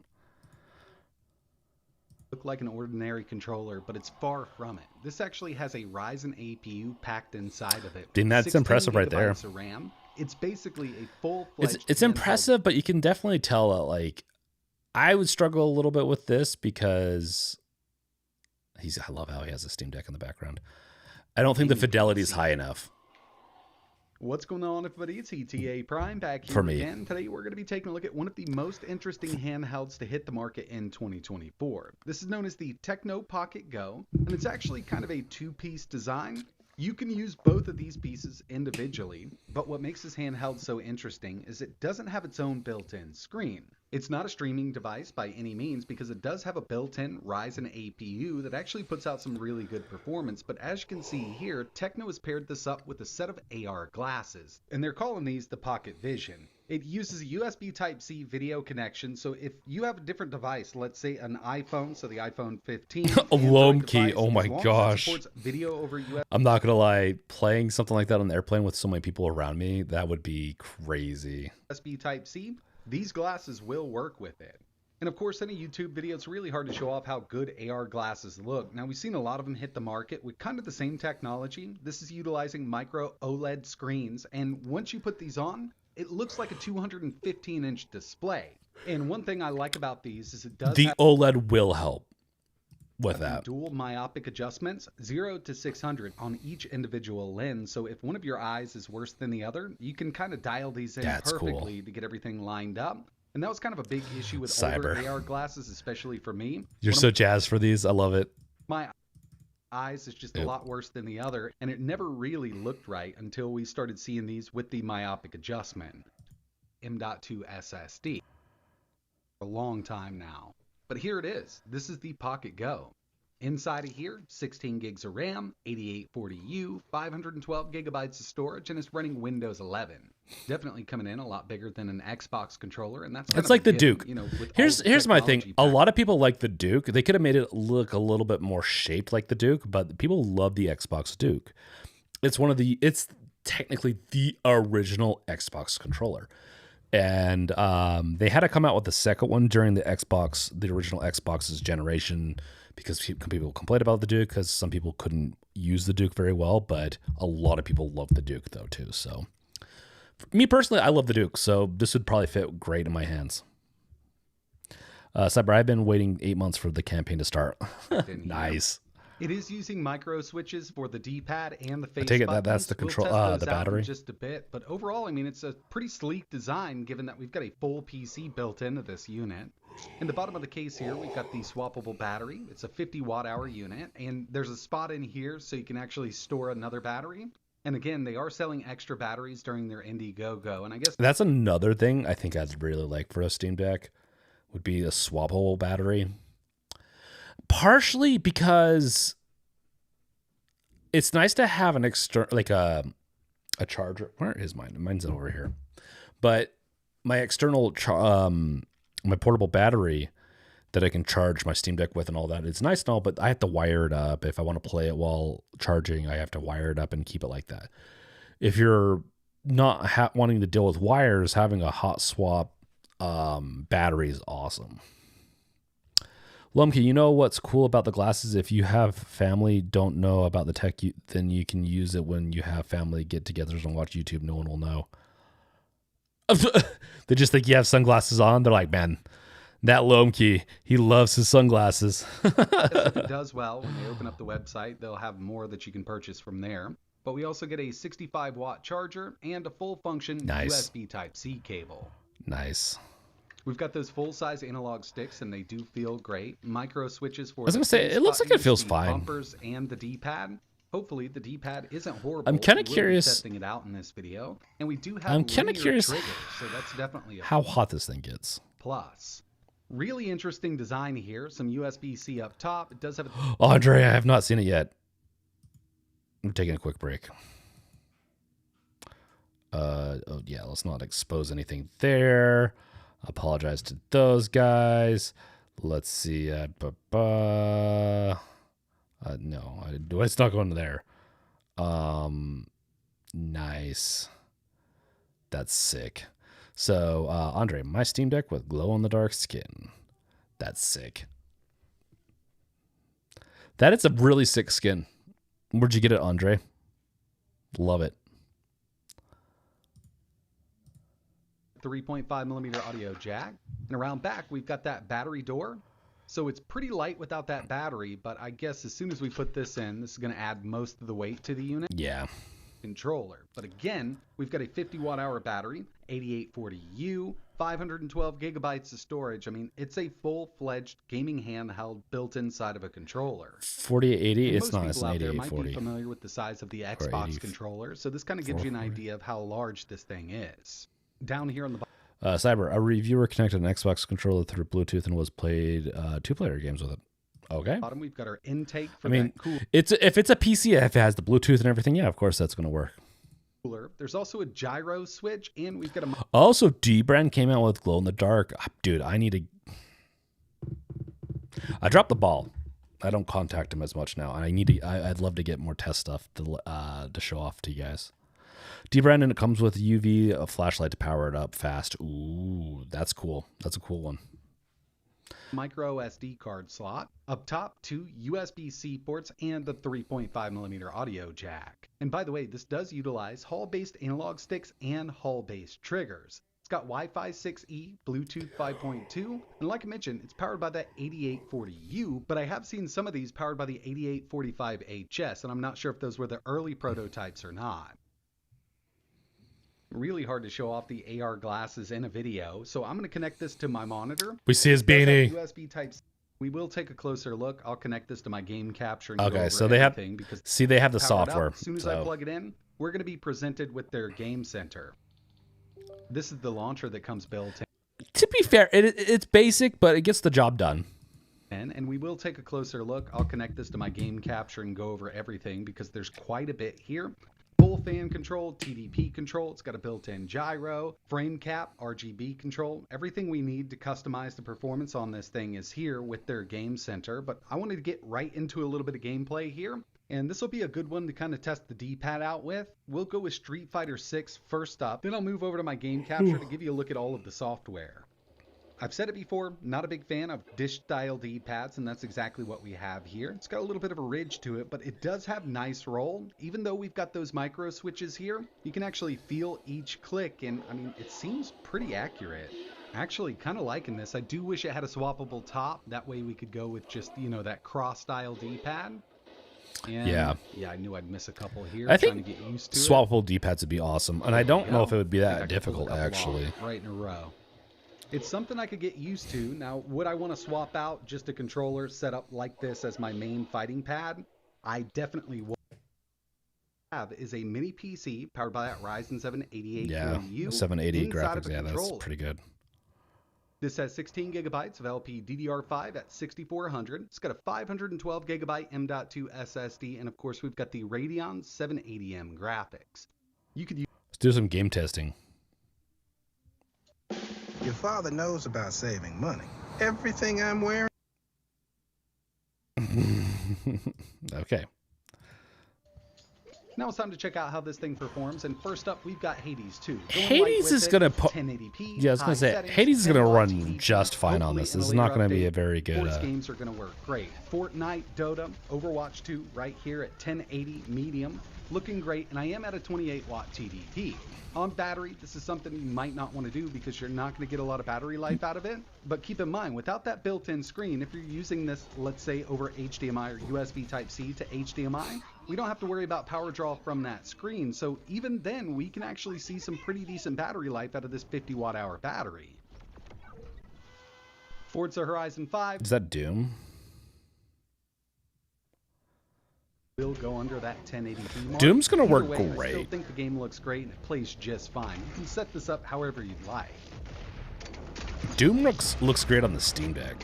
Look like an ordinary controller, but it's far from it. This actually has a Ryzen APU packed inside of it. Dang, that's impressive right there. Of RAM. It's basically a full-fledged. It's impressive, but you can definitely tell that like I would struggle a little bit with this because I love how he has a Steam Deck in the background. I don't think the fidelity is high enough. What's going on, everybody? It's ETA Prime back here for me again. Today we're going to be taking a look at one of the most interesting handhelds to hit the market in 2024. This is known as the Techno Pocket Go, and it's actually kind of a two-piece design. You can use both of these pieces individually, but what makes this handheld so interesting is it doesn't have its own built-in screen. It's not a streaming device by any means because it does have a built-in Ryzen APU that actually puts out some really good performance, but as you can see here, Techno has paired this up with a set of AR glasses, and they're calling these the Pocket Vision. It uses a USB Type-C video connection, so if you have a different device, let's say an iPhone, so the iPhone 15, a loam key, oh my gosh. Video over USB. I'm not gonna lie, playing something like that on the airplane with so many people around me, that would be crazy. USB Type-C, these glasses will work with it. And of course, in a YouTube video, it's really hard to show off how good AR glasses look. Now, we've seen a lot of them hit the market with kind of the same technology. This is utilizing micro OLED screens. And once you put these on, it looks like a 215-inch display. And one thing I like about these is it does The OLED will help with that. Dual myopic adjustments, 0 to 600 on each individual lens. So if one of your eyes is worse than the other, you can kind of dial these in perfectly to get everything lined up. And that was kind of a big issue with older AR glasses, especially for me. You're so jazzed for these. I love it. My eyes is just a lot worse than the other, and it never really looked right until we started seeing these with the myopic adjustment. M.2 SSD. A long time now. But here it is. This is the Pocket Go. Inside of here, 16 gigs of RAM, 8840U, 512 gigabytes of storage, and it's running Windows 11. Definitely coming in a lot bigger than an Xbox controller, and that's it's like the Duke. You know, here's my thing. A lot of people like the Duke. They could have made it look a little bit more shaped like the Duke, but people love the Xbox Duke. It's technically the original Xbox controller. And they had to come out with the second one during the original Xbox's generation, because people complained about the Duke because some people couldn't use the Duke very well, but a lot of people love the Duke though too. So for me personally, I love the Duke, so this would probably fit great in my hands. Cyber, I've been waiting 8 months for the campaign to start. Nice. It is using micro switches for the D-pad and the face I take it buttons. that's the control, the battery. In just a bit, but overall, I mean, it's a pretty sleek design given that we've got a full PC built into this unit. In the bottom of the case here, we've got the swappable battery. It's a 50 watt-hour unit, and there's a spot in here so you can actually store another battery. And again, they are selling extra batteries during their Indiegogo, and I guess that's another thing I think I'd really like for a Steam Deck would be a swappable battery. Partially because it's nice to have an external, like a charger. Where is mine? Mine's over here. But my external, my portable battery that I can charge my Steam Deck with and all that. It's nice and all, but I have to wire it up. If I want to play it while charging, I have to wire it up and keep it like that. If you're not wanting to deal with wires, having a hot swap battery is awesome. Lumke, you know what's cool about the glasses? If you have family don't know about the tech, then you can use it when you have family get-togethers and watch YouTube. No one will know. They just think you have sunglasses on. They're like, man, that Lumke, he loves his sunglasses. If it does well, when they open up the website, they'll have more that you can purchase from there. But we also get a 65-watt charger and a full-function USB Type-C cable. Nice. We've got those full-size analog sticks, and they do feel great. Micro switches for. I was gonna say, it looks like it feels fine. Bumpers and the D-pad. Hopefully, the D-pad isn't horrible. I'm kind of curious. Testing it out in this video, and we do have. I'm kind of curious triggers, so that's definitely how hot this thing gets. Plus, really interesting design here. Some USB-C up top. It does have. Andre, I have not seen it yet. I'm taking a quick break. Oh yeah, let's not expose anything there. Apologize to those guys. Let's see. No, it's not going there. Nice. That's sick. So, Andre, my Steam Deck with glow-in-the-dark skin. That's sick. That is a really sick skin. Where'd you get it, Andre? Love it. 3.5 millimeter audio jack, and around back we've got that battery door, so it's pretty light without that battery, but I guess as soon as we put this in, this is going to add most of the weight to the unit. Yeah. Controller. But again, we've got a 50 watt-hour battery, 8840U, 512 gigabytes of storage. I mean, it's a full-fledged gaming handheld built inside of a controller. 4880, it's not, it's an 8840. Most people out there might be 8840. familiar with the size of the Xbox controller, so this kind of gives you an idea of how large this thing is. Down here on the bottom. Cyber, a reviewer connected an Xbox controller through Bluetooth and was played two-player games with it. Okay. Bottom, we've got our intake for if it's a PC, if it has the Bluetooth and everything, yeah, of course that's going to work. cooler. There's also a gyro switch, and we've got a. Also, D-Brand came out with glow in the dark. Dude, I dropped the ball. I don't contact him as much now. I'd love to get more test stuff to show off to you guys. D-Brand, and it comes with UV, a flashlight to power it up fast. Ooh, that's cool. That's a cool one. micro SD card slot. Up top, 2 USB-C ports and the 3.5mm audio jack. And by the way, this does utilize Hall-based analog sticks and Hall-based triggers. It's got Wi-Fi 6E, Bluetooth 5.2, and like I mentioned, it's powered by the 8840U, but I have seen some of these powered by the 8845HS, and I'm not sure if those were the early prototypes or not. Really hard to show off the AR glasses in a video, so I'm going to connect this to my monitor. We see his beanie. USB Type-C. We will take a closer look. I'll connect this to my game capture. And okay, so they have the software. As soon as I plug it in, we're going to be presented with their game center. This is the launcher that comes built in. To be fair, it's basic, but it gets the job done. And we will take a closer look. I'll connect this to my game capture and go over everything because there's quite a bit here. Full fan control, TDP control, it's got a built-in gyro, frame cap, RGB control. Everything we need to customize the performance on this thing is here with their game center, but I wanted to get right into a little bit of gameplay here. And this will be a good one to kind of test the D-pad out with. We'll go with Street Fighter 6 first up, then I'll move over to my game capture to give you a look at all of the software. I've said it before, not a big fan of dish-style D-pads, and that's exactly what we have here. It's got a little bit of a ridge to it, but it does have nice roll. Even though we've got those micro switches here, you can actually feel each click, and I mean, it seems pretty accurate. Actually, kind of liking this. I do wish it had a swappable top. That way we could go with just, you know, that cross-style D-pad. And yeah, I knew I'd miss a couple here. I think to get used to swappable D-pads would be awesome, and I don't know if it would be that difficult, actually. Right in a row. It's something I could get used to. Now, would I want to swap out just a controller set up like this as my main fighting pad? I definitely would. Have is a mini PC powered by that Ryzen 7 8840U. Yeah, 780 graphics. Yeah, that's pretty good. This has 16 gigabytes of LPDDR5 at 6400. It's got a 512 gigabyte M.2 SSD, and of course, we've got the Radeon 780M graphics. You could use. Let's do some game testing. Your father knows about saving money. Everything I'm wearing. Okay. Now it's time to check out how this thing performs. And first up, we've got Hades 2. Hades is going to 1080p. Yeah, I was going to say, Hades is going to run just fine on this. This is not going to be a very good. Sports games are going to work great. Fortnite, Dota, Overwatch 2 right here at 1080 medium. Looking great, and I am at a 28-watt TDP. On battery, this is something you might not want to do because you're not going to get a lot of battery life out of it. But keep in mind, without that built-in screen, if you're using this, let's say, over HDMI or USB Type-C to HDMI, we don't have to worry about power draw from that screen. So even then, we can actually see some pretty decent battery life out of this 50-watt-hour battery. Forza Horizon 5. Is that Doom? Will go under that 1080p mark. Doom's gonna work great. great. I still think the game looks great and it plays just fine. You can set this up however you'd like. Doom looks great on the Steam Deck.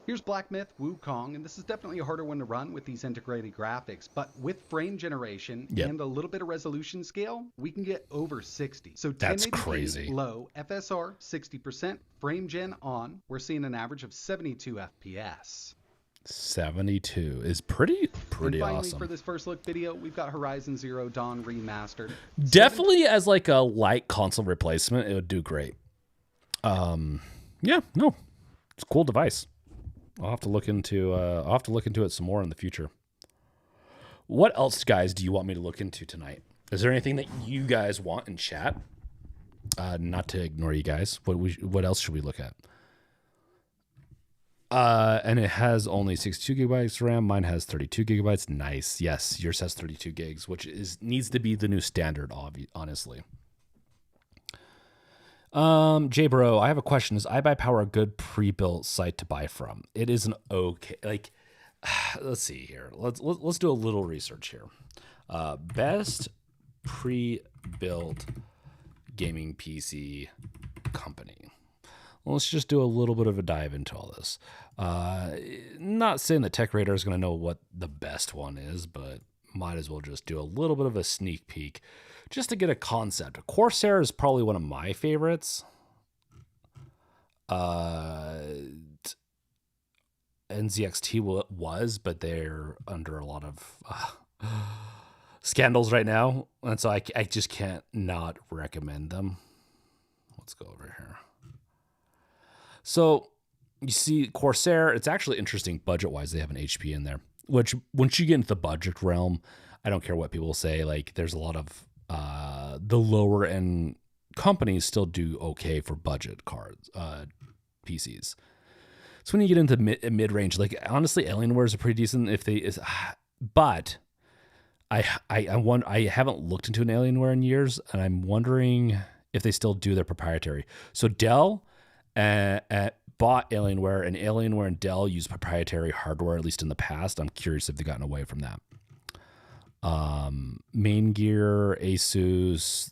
Here's Black Myth Wukong, and this is definitely a harder one to run with these integrated graphics, but with frame generation and a little bit of resolution scale, we can get over 60. So that's 1080p crazy. Low, FSR 60%, frame gen on, we're seeing an average of 72 FPS. 72 is pretty and finally, awesome. For this first look video, we've got Horizon Zero Dawn Remastered. Definitely as like a light console replacement, it would do great. Yeah, no, it's a cool device. I'll have to look into it some more in the future. What else, guys, do you want me to look into tonight? Is there anything that you guys want in chat? Not to ignore you guys. What else should we look at? And it has only 62 gigabytes RAM. Mine has 32 gigabytes. Nice. Yes, yours has 32 gigs, which needs to be the new standard, honestly. J Bro, I have a question. Is iBuyPower a good pre-built site to buy from? It is an okay, like, let's see here. Let's do a little research here. Best pre-built gaming PC company. Let's just do a little bit of a dive into all this. Not saying that TechRadar is going to know what the best one is, but might as well just do a little bit of a sneak peek just to get a concept. Corsair is probably one of my favorites. NZXT was, but they're under a lot of scandals right now, and so I just can't not recommend them. Let's go over here. So you see Corsair, it's actually interesting budget-wise. They have an HP in there, which once you get into the budget realm, I don't care what people say. Like there's a lot of the lower end companies still do okay for budget cards, PCs. So when you get into mid-range, like honestly, Alienware is a pretty decent but I haven't looked into an Alienware in years, and I'm wondering if they still do their proprietary. So Dell bought Alienware, and Alienware and Dell use proprietary hardware, at least in the past. I'm curious if they've gotten away from that. Main Gear, ASUS,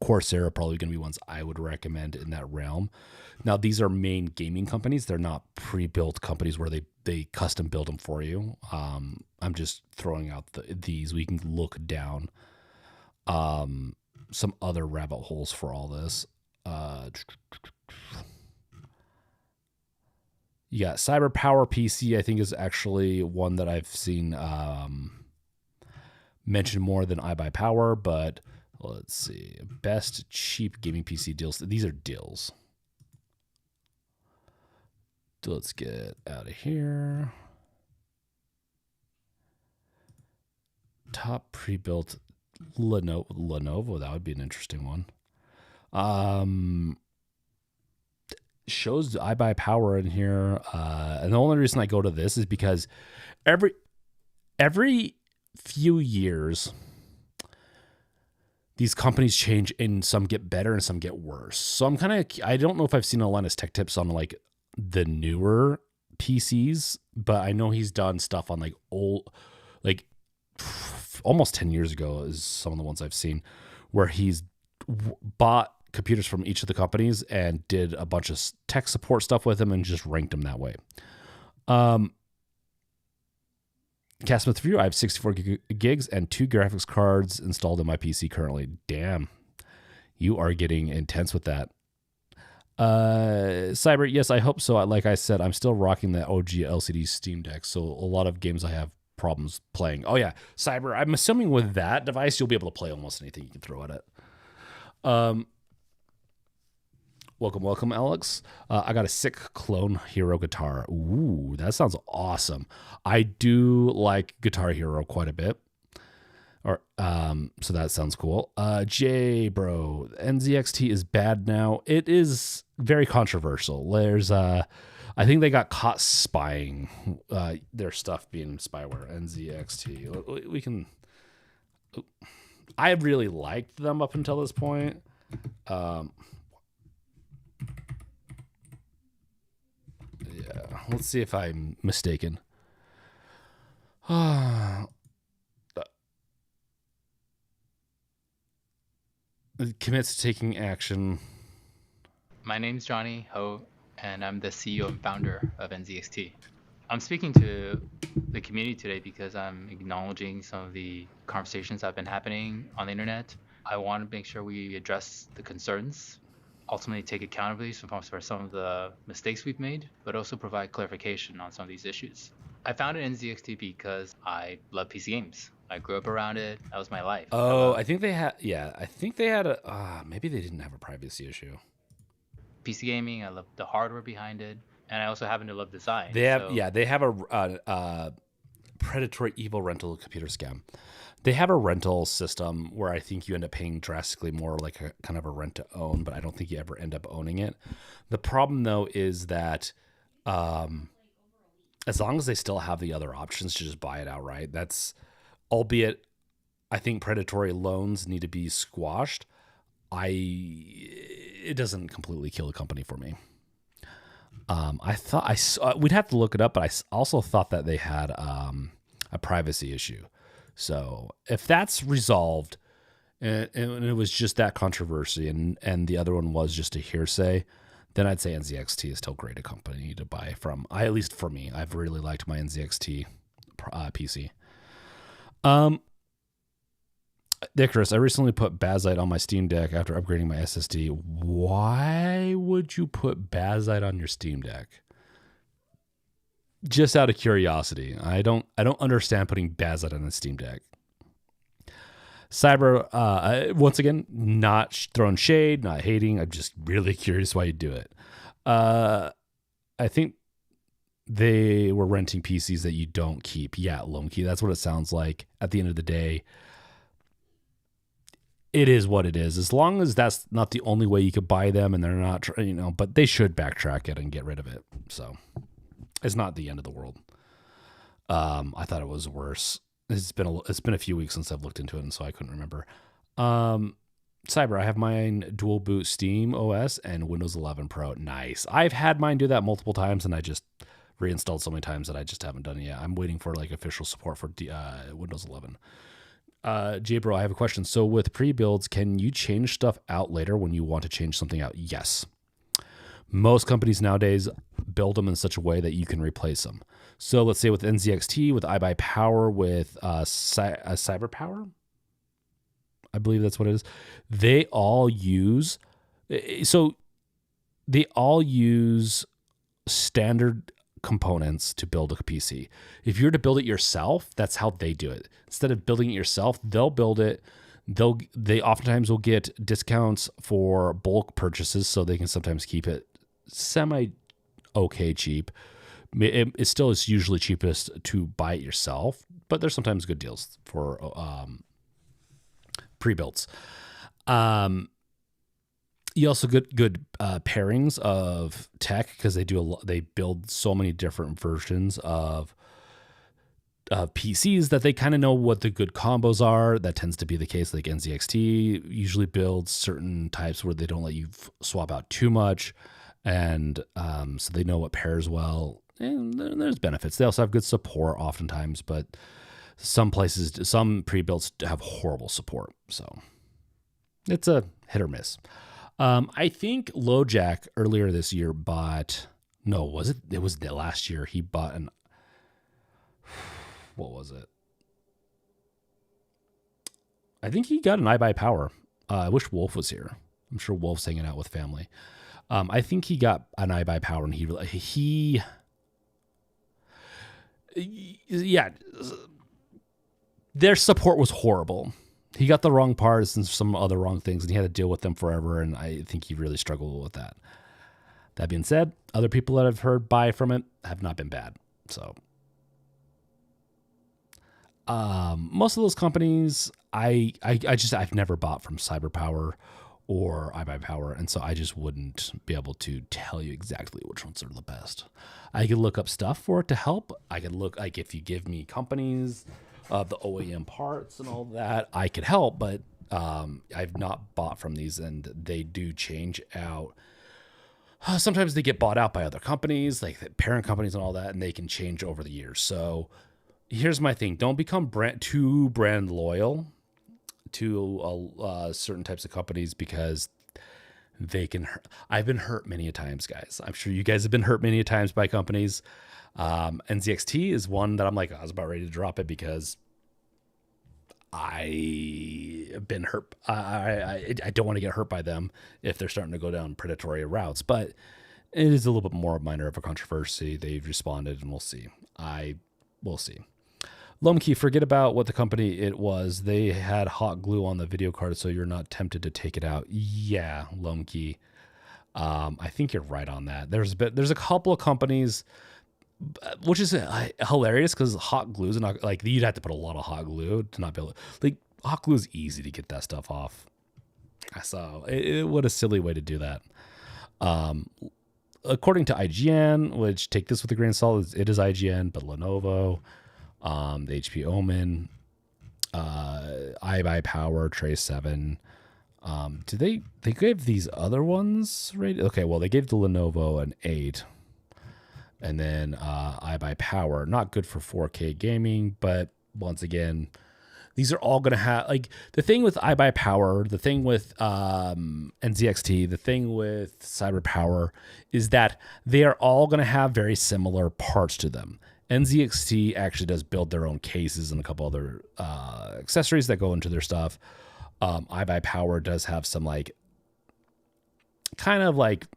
Corsair are probably going to be ones I would recommend in that realm. Now, these are main gaming companies. They're not pre-built companies where they custom build them for you. I'm just throwing out these. We can look down some other rabbit holes for all this. Yeah, Cyber Power PC, I think, is actually one that I've seen mentioned more than iBuyPower, but let's see. Best cheap gaming PC deals. These are deals. Let's get out of here. Top pre-built Lenovo. That would be an interesting one. Shows iBuyPower in here. And the only reason I go to this is because every few years, these companies change and some get better and some get worse. So I don't know if I've seen a Linus Tech Tips on like the newer PCs, but I know he's done stuff on like old, like almost 10 years ago is some of the ones I've seen where he's bought computers from each of the companies and did a bunch of tech support stuff with them and just ranked them that way. Castmith View, I have 64 gigs and 2 graphics cards installed in my PC currently. Damn, you are getting intense with that. Cyber, yes, I hope so. Like I said, I'm still rocking that OG LCD Steam Deck, so a lot of games I have problems playing. Oh yeah, Cyber, I'm assuming with that device you'll be able to play almost anything you can throw at it. Welcome, Alex. I got a sick clone Hero guitar. Ooh, that sounds awesome. I do like Guitar Hero quite a bit. So that sounds cool. Jay, bro, NZXT is bad now. It is very controversial. There's, I think they got caught spying, their stuff being spyware. NZXT. We can. I really liked them up until this point. Yeah, let's see if I'm mistaken. Commits to taking action. My name's Johnny Ho, and I'm the CEO and founder of NZXT. I'm speaking to the community today because I'm acknowledging some of the conversations that have been happening on the internet. I want to make sure we address the concerns, ultimately take accountability for some of the mistakes we've made, but also provide clarification on some of these issues. I founded NZXT because I love PC games. I grew up around it. That was my life. Oh, I think they had. Yeah, I think they had a. Maybe they didn't have a privacy issue. PC gaming. I love the hardware behind it, and I also happen to love design. They have. So. Yeah, they have a predatory evil rental computer scam. They have a rental system where I think you end up paying drastically more, like a kind of a rent to own, but I don't think you ever end up owning it. The problem though is that. As long as they still have the other options to just buy it outright, that's, albeit I think predatory loans need to be squashed. It doesn't completely kill the company for me. I thought we'd have to look it up, but I also thought that they had a privacy issue. So if that's resolved and it was just that controversy and the other one was just a hearsay, then I'd say NZXT is still great a company to buy from. At least for me, I've really liked my NZXT PC. Icarus, I recently put Bazite on my Steam Deck after upgrading my SSD. Why would you put Bazite on your Steam Deck? Just out of curiosity. I don't understand putting Bazite on a Steam Deck. Cyber, once again, not throwing shade, not hating. I'm just really curious why you do it. I think they were renting PCs that you don't keep. Yeah, loan key. That's what it sounds like. At the end of the day, it is what it is. As long as that's not the only way you could buy them, and they're not, but they should backtrack it and get rid of it. So it's not the end of the world. I thought it was worse. It's been a few weeks since I've looked into it, and so I couldn't remember. Cyber, I have mine dual boot Steam OS and Windows 11 Pro. Nice. I've had mine do that multiple times, and I just reinstalled so many times that I just haven't done it yet. I'm waiting for like official support for Windows 11. Bro, I have a question. So with pre-builds, can you change stuff out later when you want to change something out? Yes. Most companies nowadays build them in such a way that you can replace them. So let's say with NZXT, with iBuyPower, with CyberPower, I believe that's what it is. They all use standard components to build a PC. If you're to build it yourself, that's how they do it. Instead of building it yourself, they'll build it. They oftentimes will get discounts for bulk purchases, so they can sometimes keep it semi okay cheap. It still is usually cheapest to buy it yourself, but there's sometimes good deals for pre-builts. You also get good pairings of tech because they build so many different versions of PCs that they kind of know what the good combos are. That tends to be the case. Like NZXT usually builds certain types where they don't let you swap out too much, and so they know what pairs well. And there's benefits. They also have good support oftentimes, but some pre-builts have horrible support. So it's a hit or miss. I think LoJack earlier this year was it? It was last year. He bought what was it? I think he got an iBuyPower. I wish Wolf was here. I'm sure Wolf's hanging out with family. I think he got an iBuyPower, and their support was horrible. He got the wrong parts and some other wrong things, and he had to deal with them forever, and I think he really struggled with that. That being said, other people that I've heard buy from it have not been bad. So most of those companies, I've never bought from CyberPower or iBuyPower, and so I just wouldn't be able to tell you exactly which ones are the best. I could look up stuff for it to help. I could look, like, if you give me companies, the OEM parts and all that, I could help, but I've not bought from these, and they do change out. Sometimes they get bought out by other companies, like the parent companies and all that, and they can change over the years. So here's my thing. Don't become too brand loyal to certain types of companies, because they can hurt. I've been hurt many a times, guys. I'm sure you guys have been hurt many a times by companies. NZXT is one that I'm like, I was about ready to drop it because I have been hurt. I don't want to get hurt by them if they're starting to go down predatory routes, but it is a little bit more minor of a controversy. They've responded, and we'll see. We'll see. Lumkey, forget about what the company it was. They had hot glue on the video card, so you're not tempted to take it out. Yeah, Lumkey. I think you're right on that. There's a couple of companies, which is hilarious, because hot glue is not like, you'd have to put a lot of hot glue to not be able to, like, hot glue is easy to get that stuff off. So what a silly way to do that. According to IGN, which take this with a grain of salt, it is IGN, but Lenovo, the HP Omen, iBuyPower, Trace 7. They gave these other ones rated? Okay, well, they gave the Lenovo an 8. And then iBuyPower, not good for 4K gaming, but once again, these are all going to have, like, the thing with iBuyPower, the thing with NZXT, the thing with CyberPower is that they are all going to have very similar parts to them. NZXT actually does build their own cases and a couple other accessories that go into their stuff. iBuyPower does have some, like, kind of like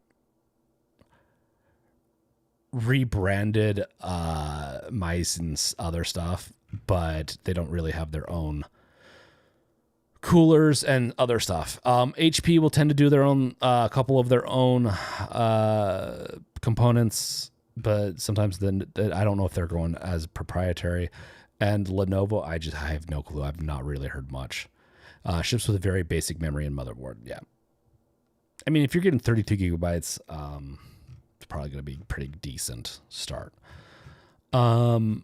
rebranded mice and other stuff, but they don't really have their own coolers and other stuff. HP will tend to do their own, a couple of their own components, but sometimes then I don't know if they're going as proprietary. And Lenovo, I have no clue. I've not really heard much. Ships with a very basic memory and motherboard. Yeah. I mean, if you're getting 32 gigabytes, it's probably going to be a pretty decent start. Alienware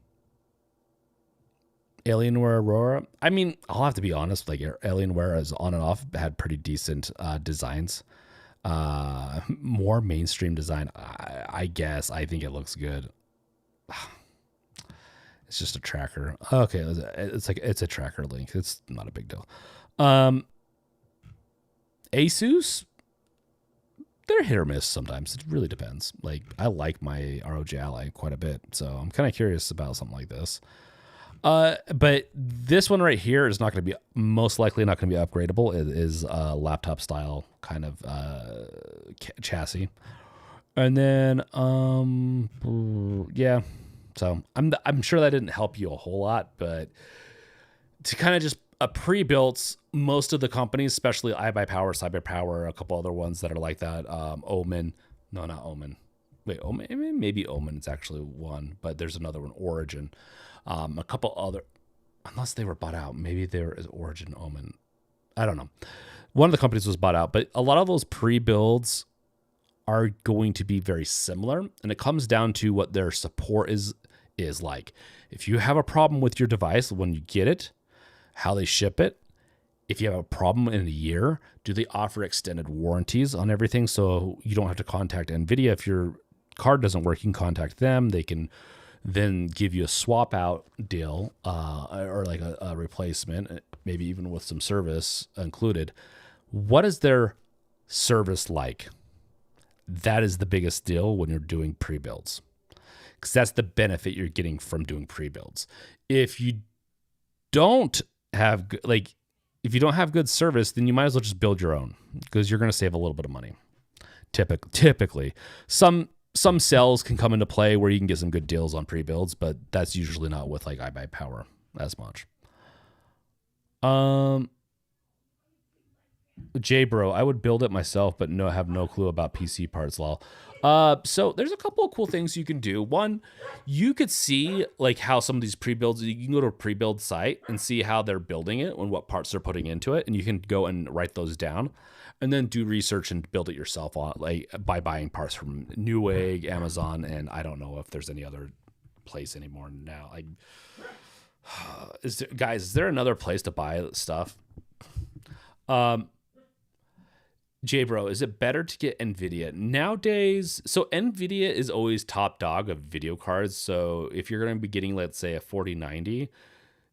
Aurora. I mean, I'll have to be honest. Like Alienware is on and off had pretty decent designs. More mainstream design. I guess. I think it looks good. It's just a tracker. Okay, it's a tracker link. It's not a big deal. ASUS, they're hit or miss sometimes. It really depends. Like I like my ROG Ally quite a bit, so I'm kind of curious about something like this. But this one right here is not going to be, most likely not going to be upgradable. It is a laptop style kind of chassis, and then yeah. So I'm sure that didn't help you a whole lot, but to kind of just pre-built, most of the companies, especially iBuyPower, CyberPower, a couple other ones that are like that. Omen, no, not Omen. Wait, Omen, maybe Omen. It's actually one, but there's another one, Origin. A couple other, unless they were bought out. Maybe there is Origin, Omen. I don't know. One of the companies was bought out, but a lot of those pre-builds are going to be very similar, and it comes down to what their support is like. If you have a problem with your device when you get it, how they ship it. If you have a problem in a year, do they offer extended warranties on everything so you don't have to contact NVIDIA? If your card doesn't work, you can contact them. They can then give you a swap out deal or like a replacement, maybe even with some service included. What is their service like? That is the biggest deal when you're doing pre-builds, because that's the benefit you're getting from doing pre-builds. If you don't have if you don't have good service, then you might as well just build your own, because you're going to save a little bit of money. Typically, some sales can come into play where you can get some good deals on pre-builds, but that's usually not with like iBuyPower as much. Bro, I would build it myself, but have no clue about PC parts, lol. So there's a couple of cool things you can do. One, you could see like how some of these pre-builds, you can go to a pre-build site and see how they're building it and what parts they're putting into it. And you can go and write those down and then do research and build it yourself on, like by buying parts from Newegg, Amazon, and I don't know if there's any other place anymore now. Like, is there another place to buy stuff? Bro, is it better to get NVIDIA nowadays? So NVIDIA is always top dog of video cards. So if you're going to be getting, let's say, a 4090,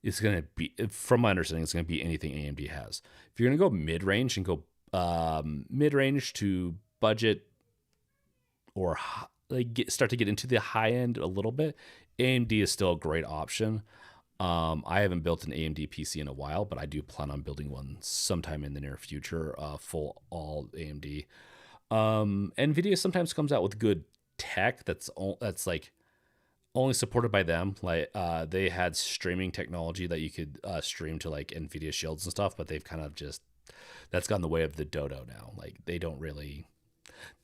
it's going to be, from my understanding, it's going to be anything AMD has. If you're going to go mid-range and go mid-range to budget, or start to get into the high end a little bit, AMD is still a great option. I haven't built an AMD PC in a while, but I do plan on building one sometime in the near future, full all AMD. NVIDIA sometimes comes out with good tech that's like only supported by them. Like they had streaming technology that you could stream to like NVIDIA Shields and stuff, but they've kind of that's gone the way of the dodo now. Like they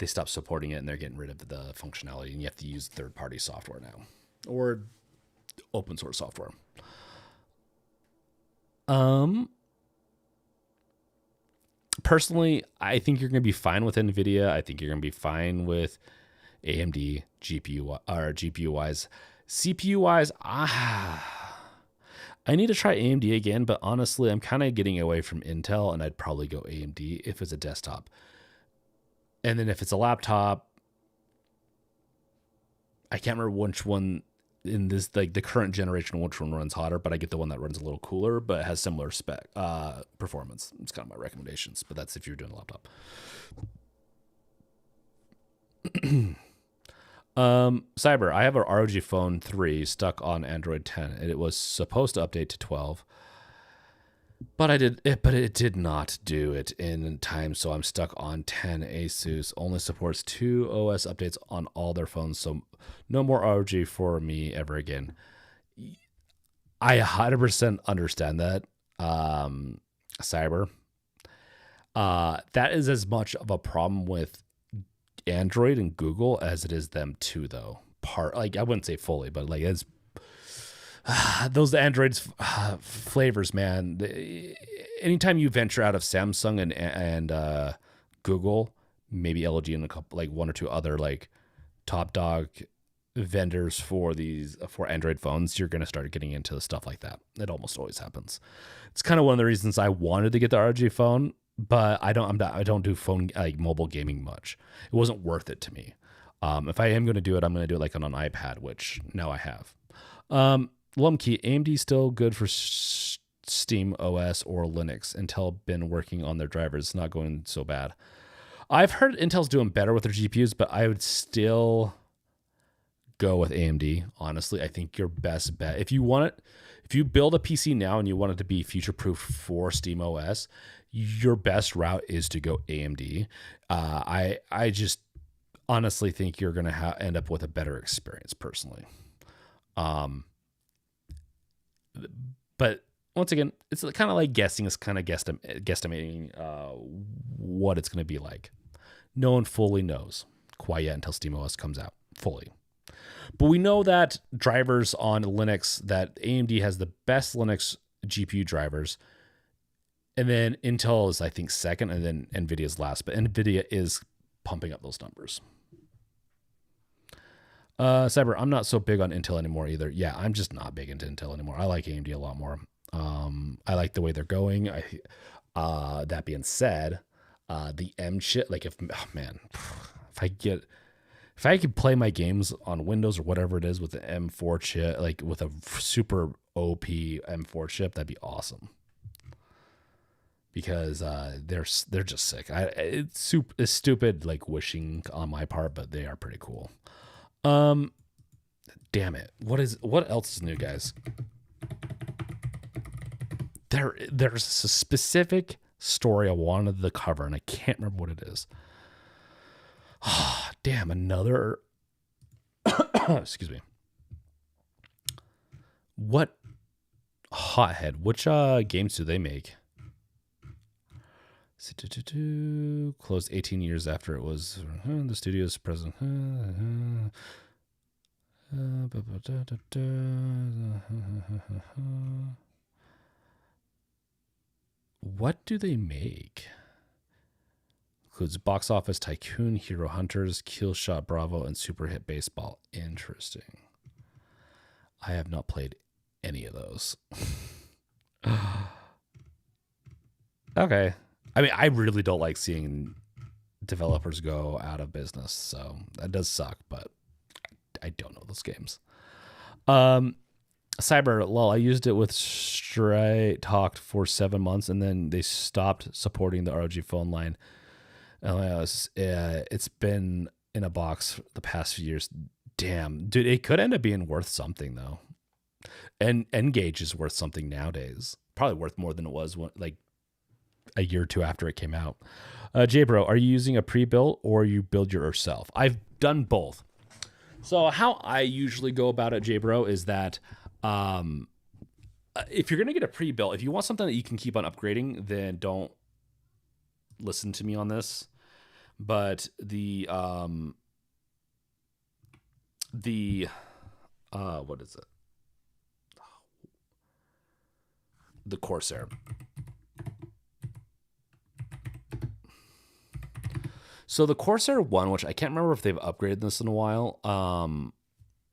stopped supporting it and they're getting rid of the functionality, and you have to use third-party software now or open source software. Personally, I think you're going to be fine with NVIDIA. I think you're going to be fine with AMD GPU wise. CPU wise, I need to try AMD again, but honestly, I'm kind of getting away from Intel, and I'd probably go AMD if it's a desktop. And then if it's a laptop, I can't remember which one in this, like the current generation, which one runs hotter, but I get the one that runs a little cooler but has similar spec performance. It's kind of my recommendations, but that's if you're doing a laptop. Cyber, I have a ROG Phone 3 stuck on Android 10, and it was supposed to update to 12, but it did not do it in time, so I'm stuck on 10. ASUS only supports 2 OS updates on all their phones, so no more ROG for me ever again. I 100% understand that. Cyber. That is as much of a problem with Android and Google as it is them too, though. Like I wouldn't say fully, but like it's those Android's flavors, man. Anytime you venture out of Samsung and Google, maybe LG and a couple, like one or two other like top dog vendors for Android phones, you're gonna start getting into stuff like that. It almost always happens. It's kind of one of the reasons I wanted to get the ROG phone, but I don't do phone like mobile gaming much. It wasn't worth it to me. If I am going to do it, I'm going to do it like on an iPad, which now I have. Lumkey, AMD still good for Steam OS or Linux. Intel been working on their drivers. It's not going so bad. I've heard Intel's doing better with their GPUs, but I would still go with AMD. Honestly, I think your best bet, if you build a PC now and you want it to be future proof for Steam OS, your best route is to go AMD. I just honestly think you're going to end up with a better experience personally. But once again, it's kind of like guessing. It's kind of guesstimating what it's going to be like. No one fully knows quite yet until SteamOS comes out fully. But we know that drivers on Linux, that AMD has the best Linux GPU drivers. And then Intel is, I think, second, and then NVIDIA's last. But NVIDIA is pumping up those numbers. Cyber, I'm not so big on Intel anymore either. Yeah, I'm just not big into Intel anymore. I like AMD a lot more. I like the way they're going. That being said, the M chip, like if I could play my games on Windows or whatever it is with the M4 chip, like with a super OP M4 chip, that'd be awesome. Because they're just sick. It's stupid, like wishing on my part, but they are pretty cool. Damn it. What else is new, guys? There's a specific story I wanted to cover, and I can't remember what it is. Damn, another. Excuse me. What hothead? Which games do they make? Closed 18 years after it was the studio's president. What do they make? Includes Box Office Tycoon, Hero Hunters, Killshot Bravo, and Super Hit Baseball. Interesting. I have not played any of those. Okay. I mean, I really don't like seeing developers go out of business, so that does suck, but I don't know those games. Cyber, lol, I used it with Straight Talked for 7 months, and then they stopped supporting the ROG phone line. It's been in a box the past few years. Damn, dude, it could end up being worth something, though. And Engage is worth something nowadays. Probably worth more than it was like a year or two after it came out. J-Bro, are you using a pre-built or you build yourself? I've done both. So how I usually go about it, J-Bro, is that if you're going to get a pre-built, if you want something that you can keep on upgrading, then don't listen to me on this. But the what is it? The Corsair. So the Corsair one, which I can't remember if they've upgraded this in a while.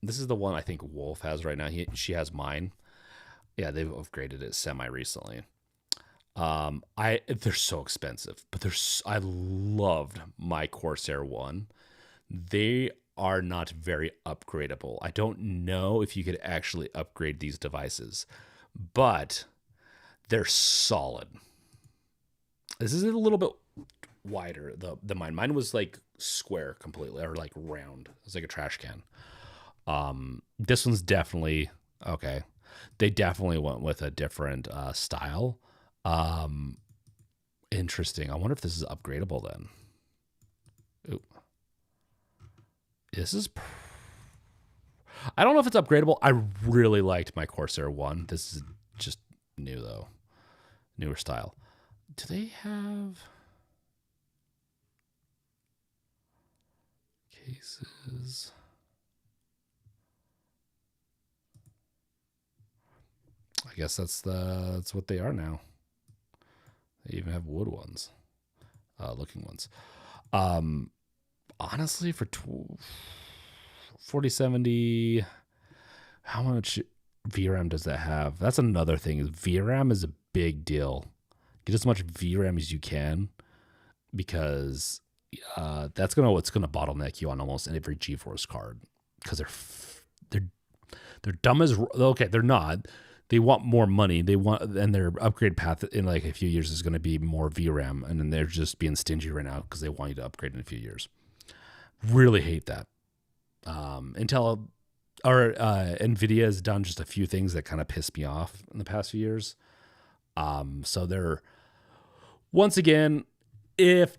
This is the one I think Wolf has right now. She has mine. Yeah, they've upgraded it semi recently. They're so expensive, but I loved my Corsair one. They are not very upgradable. I don't know if you could actually upgrade these devices, but they're solid. This is a little bit wider, the mine. Mine was like square completely, or like round. It was like a trash can. This one's definitely okay. They definitely went with a different style. Interesting. I wonder if this is upgradable then. Ooh. This is I don't know if it's upgradable. I really liked my Corsair one. This is just new though. Newer style. do they have cases? I guess that's what they are now. They even have wood ones, looking ones. Honestly, for 4070, how much VRAM does that have? That's another thing. VRAM is a big deal. Get as much VRAM as you can, because that's what's gonna bottleneck you on almost every GeForce card, because they're dumb as okay. They're not. They want more money. And their upgrade path in like a few years is going to be more VRAM, and then they're just being stingy right now because they want you to upgrade in a few years. Really hate that. Nvidia has done just a few things that kind of pissed me off in the past few years. So they're, once again, if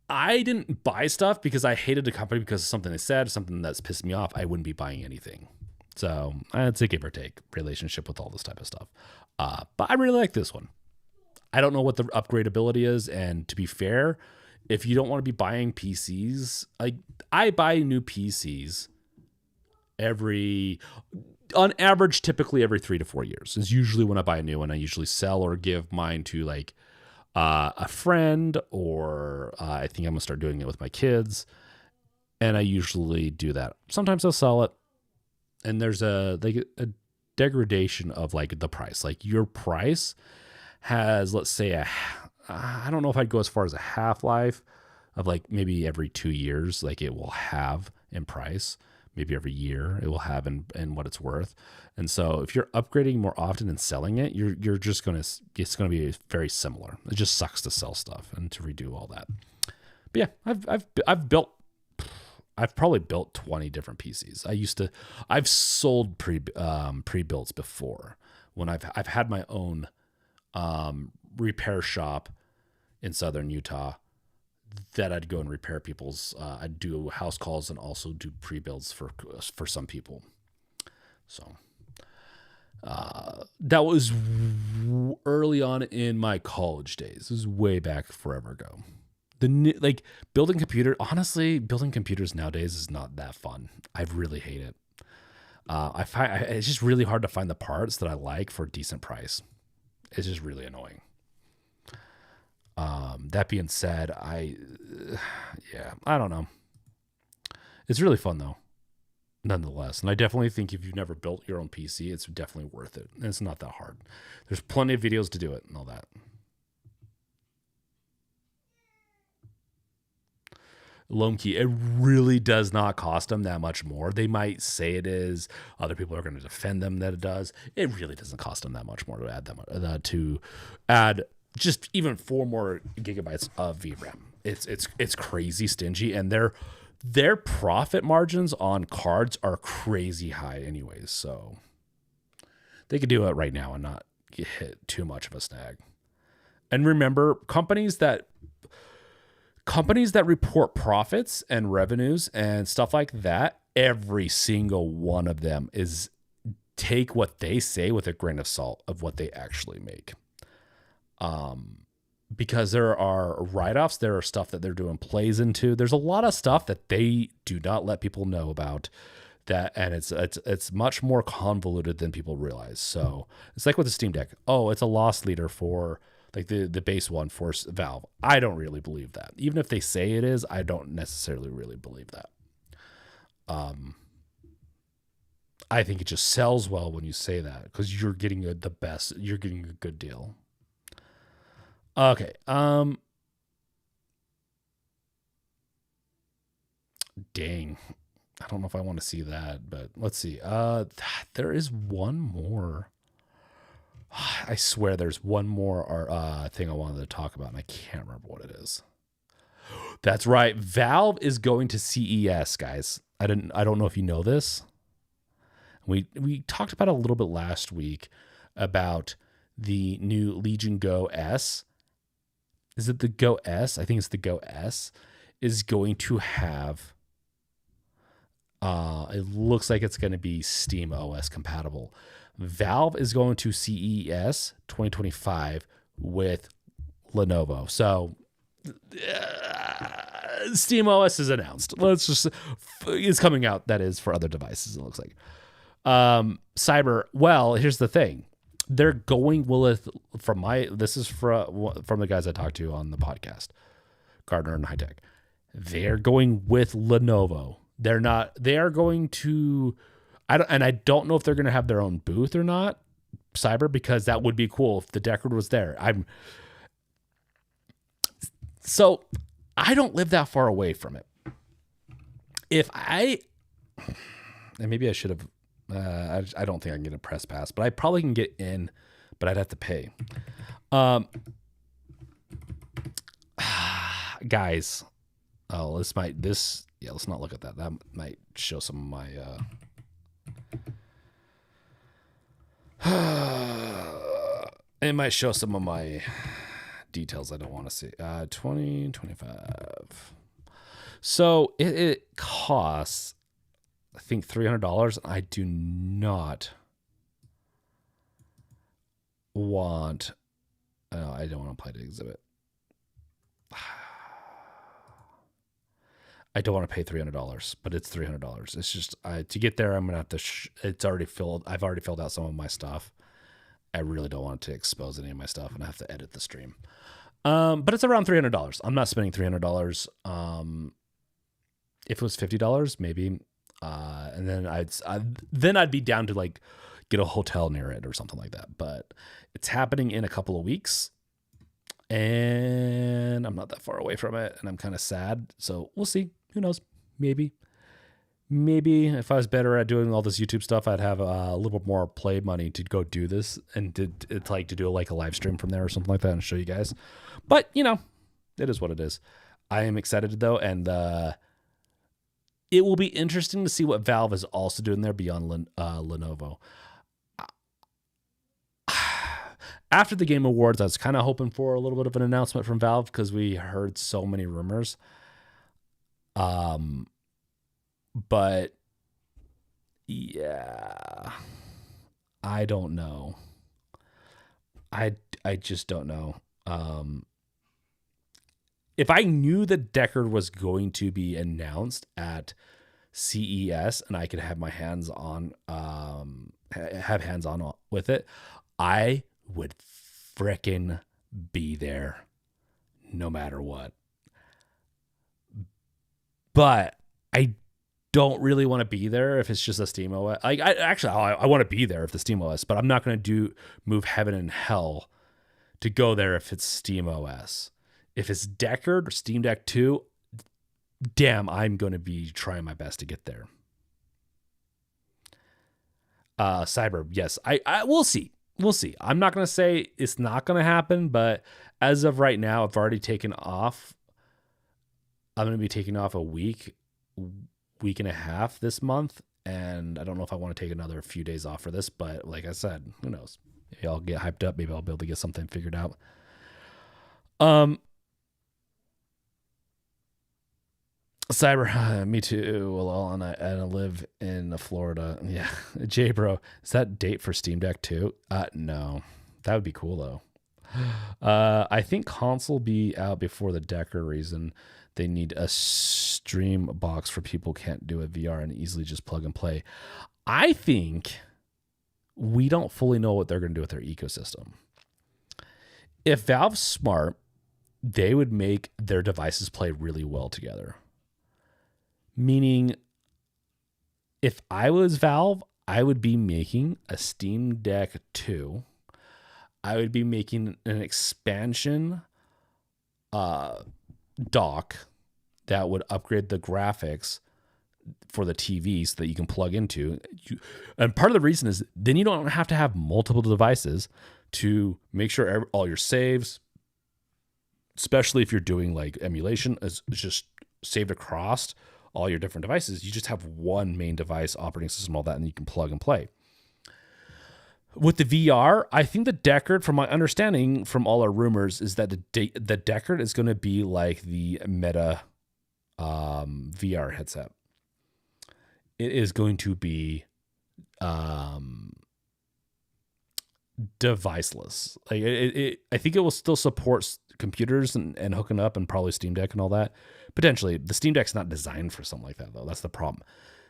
I didn't buy stuff because I hated the company because of something they said, something that's pissed me off, I wouldn't be buying anything. So it's a give or take relationship with all this type of stuff. But I really like this one. I don't know what the upgradability is. And to be fair, if you don't want to be buying PCs, I buy new PCs on average, typically every 3 to 4 years is usually when I buy a new one. I usually sell or give mine to like a friend, or I think I'm gonna start doing it with my kids. And I usually do that. Sometimes I'll sell it. And there's a degradation of like the price. Like your price has, let's say, I don't know if I'd go as far as a half-life of like maybe every 2 years, like it will have in price. Maybe every year it will have in what it's worth. And so if you're upgrading more often and selling it, you're just it's gonna be very similar. It just sucks to sell stuff and to redo all that. But yeah, I've probably built 20 different PCs. I've sold pre-builts before when I've had my own repair shop in Southern Utah that I'd go and repair people's. I'd do house calls and also do pre-builds for some people. So that was early on in my college days. This was way back forever ago. Building computers nowadays is not that fun. I really hate it. I find it's just really hard to find the parts that I like for a decent price. It's just really annoying. That being said, I don't know. It's really fun though, nonetheless. And I definitely think if you've never built your own PC, it's definitely worth it. And it's not that hard. There's plenty of videos to do it and all that. Lomkey, it really does not cost them that much more. They might say it is. Other people are going to defend them that it does. It really doesn't cost them that much more to add just even 4 more gigabytes of VRAM. It's crazy stingy, and their profit margins on cards are crazy high anyways. So they could do it right now and not get hit too much of a snag. And remember, companies that report profits and revenues and stuff like that, every single one of them is take what they say with a grain of salt of what they actually make. Because there are write-offs, there are stuff that they're doing plays into. There's a lot of stuff that they do not let people know about that, and it's much more convoluted than people realize. So it's like with the Steam Deck. Oh, it's a loss leader for like the base one for Valve. I don't really believe that. Even if they say it is, I don't necessarily really believe that. I think it just sells well when you say that because you're getting the best. You're getting a good deal. Okay. Dang. I don't know if I want to see that, but let's see. There is one more. I swear there's one more thing I wanted to talk about, and I can't remember what it is. That's right. Valve is going to CES, guys. I don't know if you know this. We talked about it a little bit last week about the new Legion Go S. Is it the Go S? I think it's the Go S is going to have it looks like it's going to be Steam OS compatible. Valve is going to CES 2025 with Lenovo. So SteamOS is announced. It's coming out. That is for other devices. It looks like. Cyber. Well, here's the thing. They're going with this is from the guys I talked to on the podcast, Gardner and High Tech. They're going with Lenovo. They are going to, I don't know if they're going to have their own booth or not, Cyber, because that would be cool if the Deckard was there. So I don't live that far away from it. And maybe I should have, I don't think I can get a press pass, but I probably can get in, but I'd have to pay. Guys, let's not look at that. That might show some of my, it might show some of my details I don't want to see. 2025. So it costs, I think, $300. I do not want. I don't want to play the exhibit. I don't want to pay $300, but it's $300. It's just to get there. I'm gonna have to. It's already filled. I've already filled out some of my stuff. I really don't want to expose any of my stuff, and I have to edit the stream. But it's around $300. I'm not spending $300. If it was $50, maybe. And then I'd be down to like get a hotel near it or something like that. But it's happening in a couple of weeks, and I'm not that far away from it, and I'm kind of sad. So we'll see. Who knows? Maybe if I was better at doing all this YouTube stuff, I'd have a little bit more play money to go do this and to do like a live stream from there or something like that and show you guys. But it is what it is. I am excited though, and it will be interesting to see what Valve is also doing there beyond Lenovo. After the Game Awards, I was kind of hoping for a little bit of an announcement from Valve because we heard so many rumors. But yeah, I don't know. I just don't know. If I knew that Deckard was going to be announced at CES and I could have my hands on, with it, I would frickin' be there no matter what. But I don't really want to be there if it's just a SteamOS. I want to be there if the SteamOS, but I'm not going to move heaven and hell to go there if it's SteamOS. If it's Deckard or Steam Deck 2, damn, I'm going to be trying my best to get there. Cyber, yes, I we'll see. We'll see. I'm not going to say it's not going to happen, but as of right now, I've already taken off. I'm going to be taking off a week and a half this month, and I don't know if I want to take another few days off for this, but like I said, who knows? Maybe I'll get hyped up. Maybe I'll be able to get something figured out. Cyber, me too. Well, and I live in Florida. Yeah, Jay, bro, is that date for Steam Deck 2? No, that would be cool though. I think console be out before the Deckard reason. They need a stream box for people who can't do a VR and easily just plug and play. I think we don't fully know what they're going to do with their ecosystem. If Valve's smart, they would make their devices play really well together. Meaning, if I was Valve, I would be making a Steam Deck 2. I would be making an expansion dock that would upgrade the graphics for the TV so that you can plug into. And part of the reason is then you don't have to have multiple devices to make sure all your saves, especially if you're doing like emulation, is just saved across all your different devices. You just have one main device, operating system, all that, and you can plug and play. With the VR, I think the Deckard, from my understanding from all our rumors, is that the Deckard is going to be like the Meta VR headset. It is going to be deviceless. Like I think it will still support computers and hooking up, and probably Steam Deck and all that. Potentially, the Steam Deck's not designed for something like that, though. That's the problem.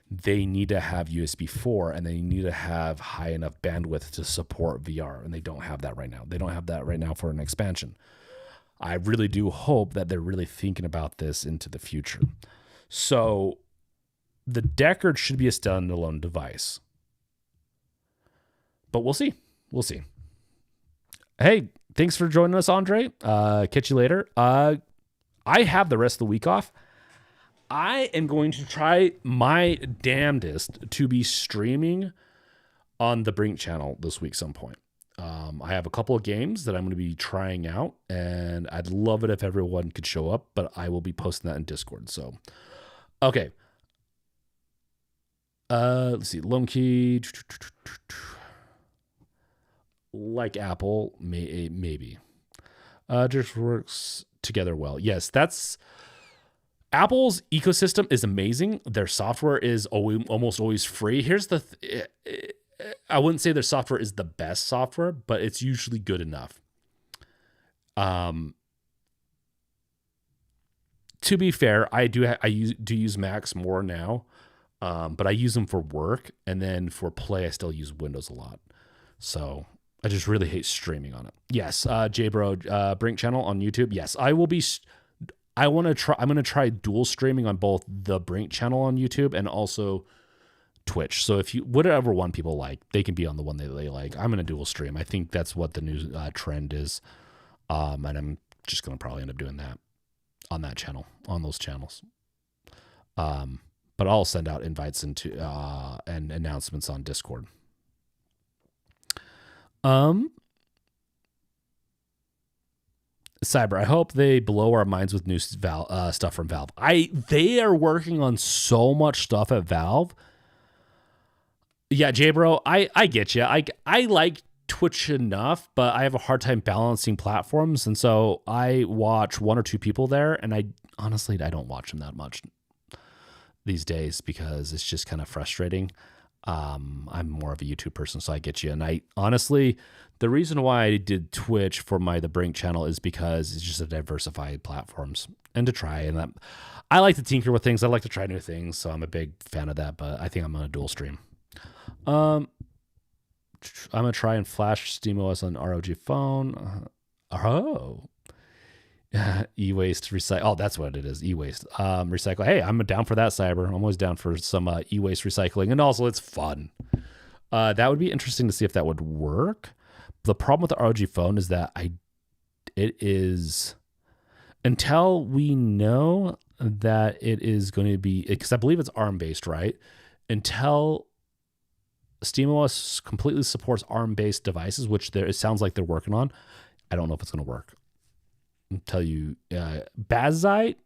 They need to have USB 4, and they need to have high enough bandwidth to support VR, and they don't have that right now. They don't have that right now for an expansion. I really do hope that they're really thinking about this into the future. So the Deckard should be a standalone device. But we'll see. We'll see. Hey, thanks for joining us, Andre. Catch you later. I have the rest of the week off. I am going to try my damnedest to be streaming on the Brink channel this week some point. I have a couple of games that I'm going to be trying out, and I'd love it if everyone could show up, but I will be posting that in Discord. So, okay. Let's see. Lone Key. Like Apple, maybe. Just works together well. Yes, that's... Apple's ecosystem is amazing. Their software is almost always free. Here's the... I wouldn't say their software is the best software, but it's usually good enough. To be fair, I use Macs more now, but I use them for work, and then for play, I still use Windows a lot. So I just really hate streaming on it. Yes, JBro, Brink channel on YouTube. Yes, I will be. I'm gonna try dual streaming on both the Brink channel on YouTube and also Twitch. So if whatever one people like, they can be on the one that they like. I'm gonna dual stream. I think that's what the new trend is, and I'm just gonna probably end up doing that on that channel, on those channels. But I'll send out invites into and announcements on Discord. Cyber, I hope they blow our minds with new stuff from Valve. They are working on so much stuff at Valve. Yeah, J-Bro, I get you. I like Twitch enough, but I have a hard time balancing platforms, and so I watch one or two people there, and I honestly don't watch them that much these days because it's just kind of frustrating. I'm more of a YouTube person, so I get you. And I honestly, the reason why I did Twitch for the Brink channel is because it's just a diversified platforms and to try. And I like to tinker with things. I like to try new things, so I'm a big fan of that. But I think I'm gonna dual stream. I'm gonna try and flash SteamOS on ROG phone. E-waste recycle. Oh, that's what it is. E-waste recycle. Hey, I'm down for that, Cyber. I'm always down for some e-waste recycling, and also it's fun. That would be interesting to see if that would work. The problem with the ROG phone is that it is, until we know that it is going to be, because I believe it's ARM based, right? Until SteamOS completely supports ARM based devices, which it sounds like they're working on, I don't know if it's going to work. I'll tell you, Bazite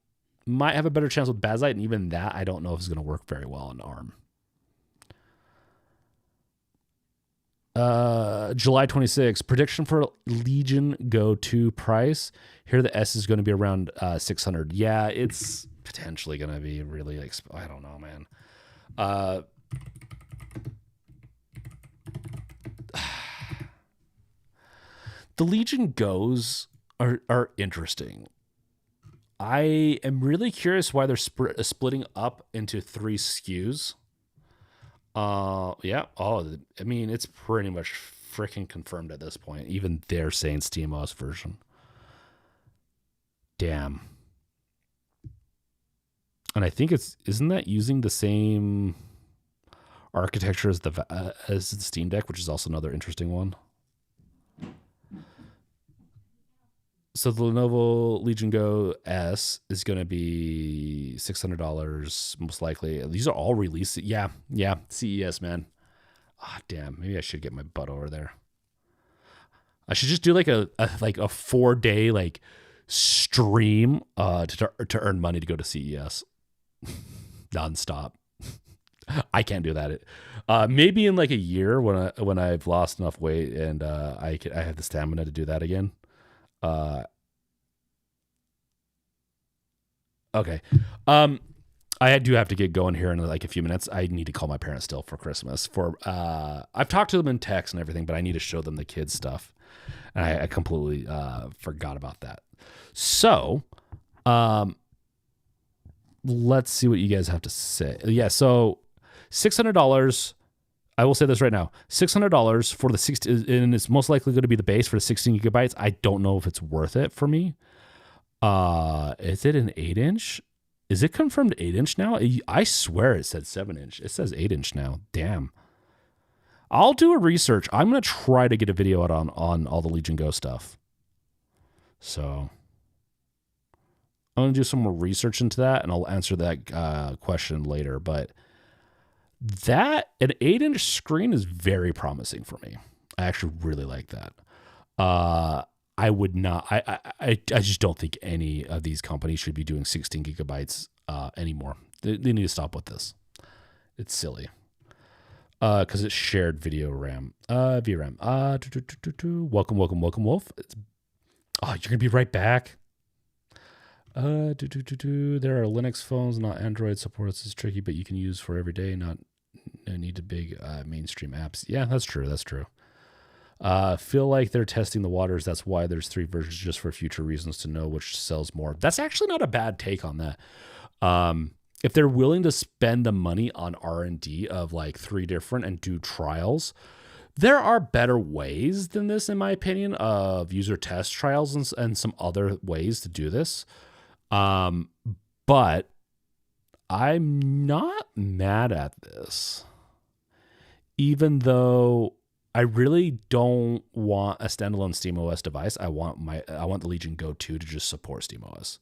might have a better chance with Bazite, and even that I don't know if it's going to work very well on ARM. July 26th, prediction for Legion Go 2 price. Here the S is going to be around 600. Yeah, it's potentially going to be really, I don't know, man. The Legion Go's are interesting. I am really curious why they're splitting up into 3 SKUs. Yeah. Oh, I mean, it's pretty much freaking confirmed at this point. Even they're saying SteamOS version. Damn. And I think isn't that using the same architecture as the Steam Deck, which is also another interesting one. So the Lenovo Legion Go S is going to be $600 most likely. These are all released. Yeah. CES, man. Ah, damn. Maybe I should get my butt over there. I should just do like a 4-day stream to earn money to go to CES nonstop. I can't do that. Maybe in a year when I've lost enough weight and I have the stamina to do that again. Okay. I do have to get going here in a few minutes. I need to call my parents still for Christmas. I've talked to them in text and everything, but I need to show them the kids stuff. And I completely forgot about that. So, let's see what you guys have to say. Yeah, so $600. I will say this right now: $600 for the 60, and it's most likely going to be the base for the 16 gigabytes. I don't know if it's worth it for me. Is it an 8-inch? Is it confirmed 8-inch now? I swear it said 7-inch. It says 8-inch now. Damn. I'll do a research. I'm gonna try to get a video out on all the Legion Go stuff. So I'm gonna do some more research into that, and I'll answer that question later. But that an 8-inch screen is very promising for me. I actually really like that. I would not. I just don't think any of these companies should be doing 16 gigabytes anymore. They need to stop with this. It's silly. Because it's shared video RAM. VRAM. Welcome, Wolf. You're gonna be right back. There are Linux phones, not Android support. This is tricky, but you can use for every day. Not need to big mainstream apps. Yeah, that's true. Feel like they're testing the waters. That's why there's 3 versions, just for future reasons to know which sells more. That's actually not a bad take on that. If they're willing to spend the money on R&D of like 3 different and do trials, there are better ways than this, in my opinion, of user test trials and some other ways to do this. But I'm not mad at this, even though I really don't want a standalone SteamOS device. I want the Legion Go 2 to just support SteamOS.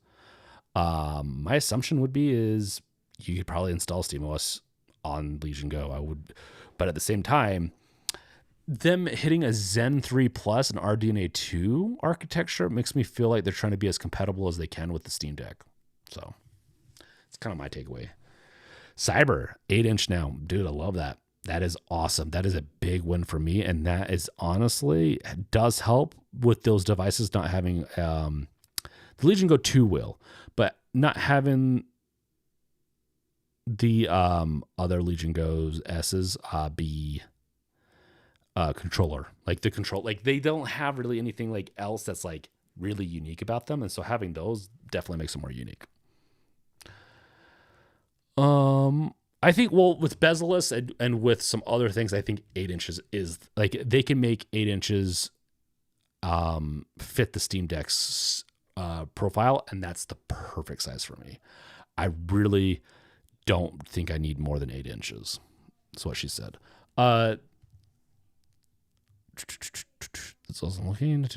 My assumption would be is you could probably install SteamOS on Legion Go. But at the same time, them hitting a Zen 3 Plus and RDNA 2 architecture makes me feel like they're trying to be as compatible as they can with the Steam Deck. So it's kind of my takeaway. Cyber 8-inch now, dude. I love that. That is awesome. That is a big win for me. And that is honestly does help with those devices not having, the Legion Go 2 will, but not having the other Legion Go's S's be controller. Like the control, like they don't have really anything like else that's like really unique about them. And so having those definitely makes them more unique. I think, well, with bezel-less and with some other things, I think 8 inches is like they can make 8 inches fit the Steam Deck's profile, and that's the perfect size for me. I really don't think I need more than 8 inches. That's what she said. That's also looking.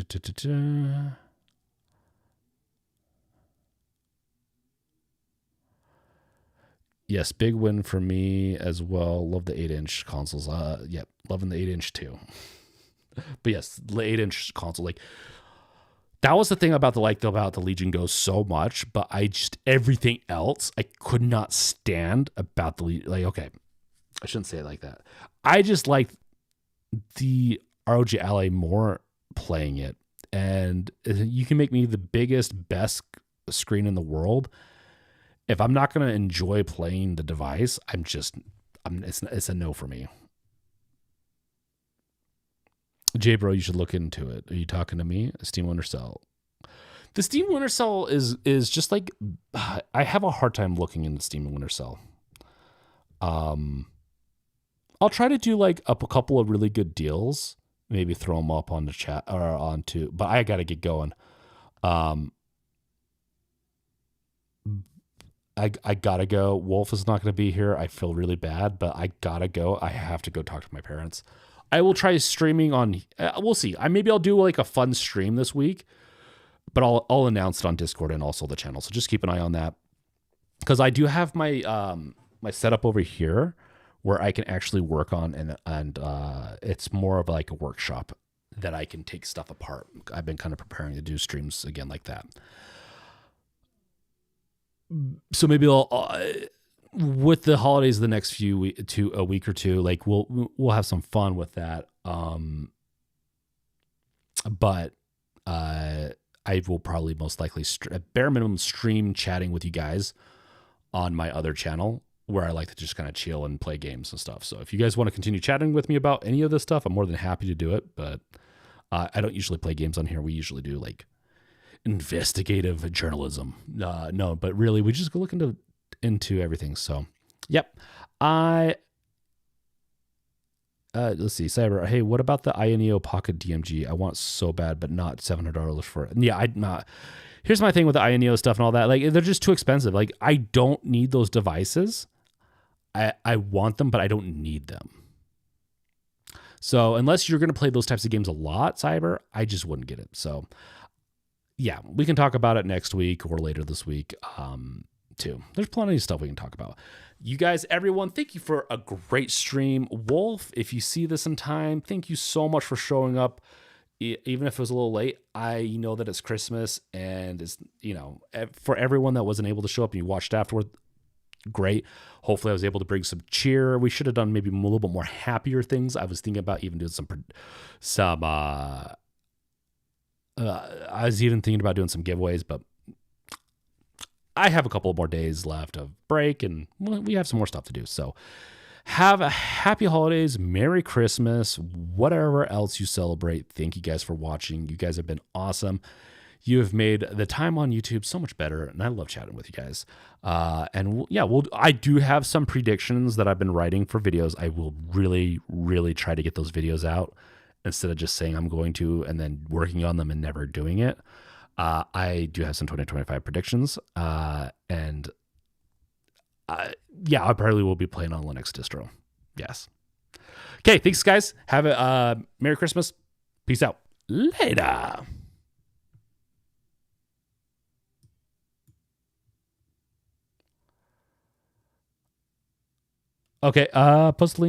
Yes, big win for me as well. Love the 8-inch consoles. Yep, loving the 8-inch too. But yes, the 8-inch console, like that was the thing about the Legion Go so much. But I just everything else I could not stand about the okay, I shouldn't say it like that. I just liked the ROG Ally more playing it, and you can make me the biggest, best screen in the world. If I'm not going to enjoy playing the device, it's a no for me. Jay Bro, you should look into it. Are you talking to me? Steam Winter Cell. The Steam Winter Cell is just like, I have a hard time looking into Steam Winter Cell. I'll try to do like a couple of really good deals, maybe throw them up on the chat or onto, but I got to get going. I gotta go. Wolf is not going to be here. I feel really bad, but I gotta go. I have to go talk to my parents. I will try streaming on. We'll see. Maybe I'll do like a fun stream this week, but I'll announce it on Discord and also the channel. So just keep an eye on that, because I do have my my setup over here where I can actually work on, and it's more of like a workshop that I can take stuff apart. I've been kind of preparing to do streams again like that. So maybe I'll, with the holidays, the next a week or two, like we'll have some fun with that. But I will probably most likely at bare minimum stream chatting with you guys on my other channel, where I like to just kind of chill and play games and stuff. So if you guys want to continue chatting with me about any of this stuff, I'm more than happy to do it. But I don't usually play games on here. We usually do like, investigative journalism. No, but really, we just go look into everything. So, yep. Let's see, Cyber. Hey, what about the Ioneo Pocket DMG? I want so bad, but not $700 for it. Yeah, I'm not. Here's my thing with the Ioneo stuff and all that. Like, they're just too expensive. Like, I don't need those devices. I want them, but I don't need them. So unless you're going to play those types of games a lot, Cyber, I just wouldn't get it. So yeah, we can talk about it next week or later this week too. There's plenty of stuff we can talk about. You guys, everyone, thank you for a great stream. Wolf, if you see this in time, thank you so much for showing up. Even if it was a little late, I know that it's Christmas and it's, for everyone that wasn't able to show up and you watched afterward, great. Hopefully I was able to bring some cheer. We should have done maybe a little bit more happier things. I was thinking about even doing I was even thinking about doing some giveaways, but I have a couple more days left of break and we have some more stuff to do. So have a happy holidays, Merry Christmas, whatever else you celebrate. Thank you guys for watching. You guys have been awesome. You have made the time on YouTube so much better, and I love chatting with you guys. I do have some predictions that I've been writing for videos. I will really, really try to get those videos out instead of just saying I'm going to and then working on them and never doing it. I do have some 2025 predictions, I probably will be playing on Linux distro. Yes. Okay, thanks, guys. Have a Merry Christmas. Peace out. Later. Okay, post a link to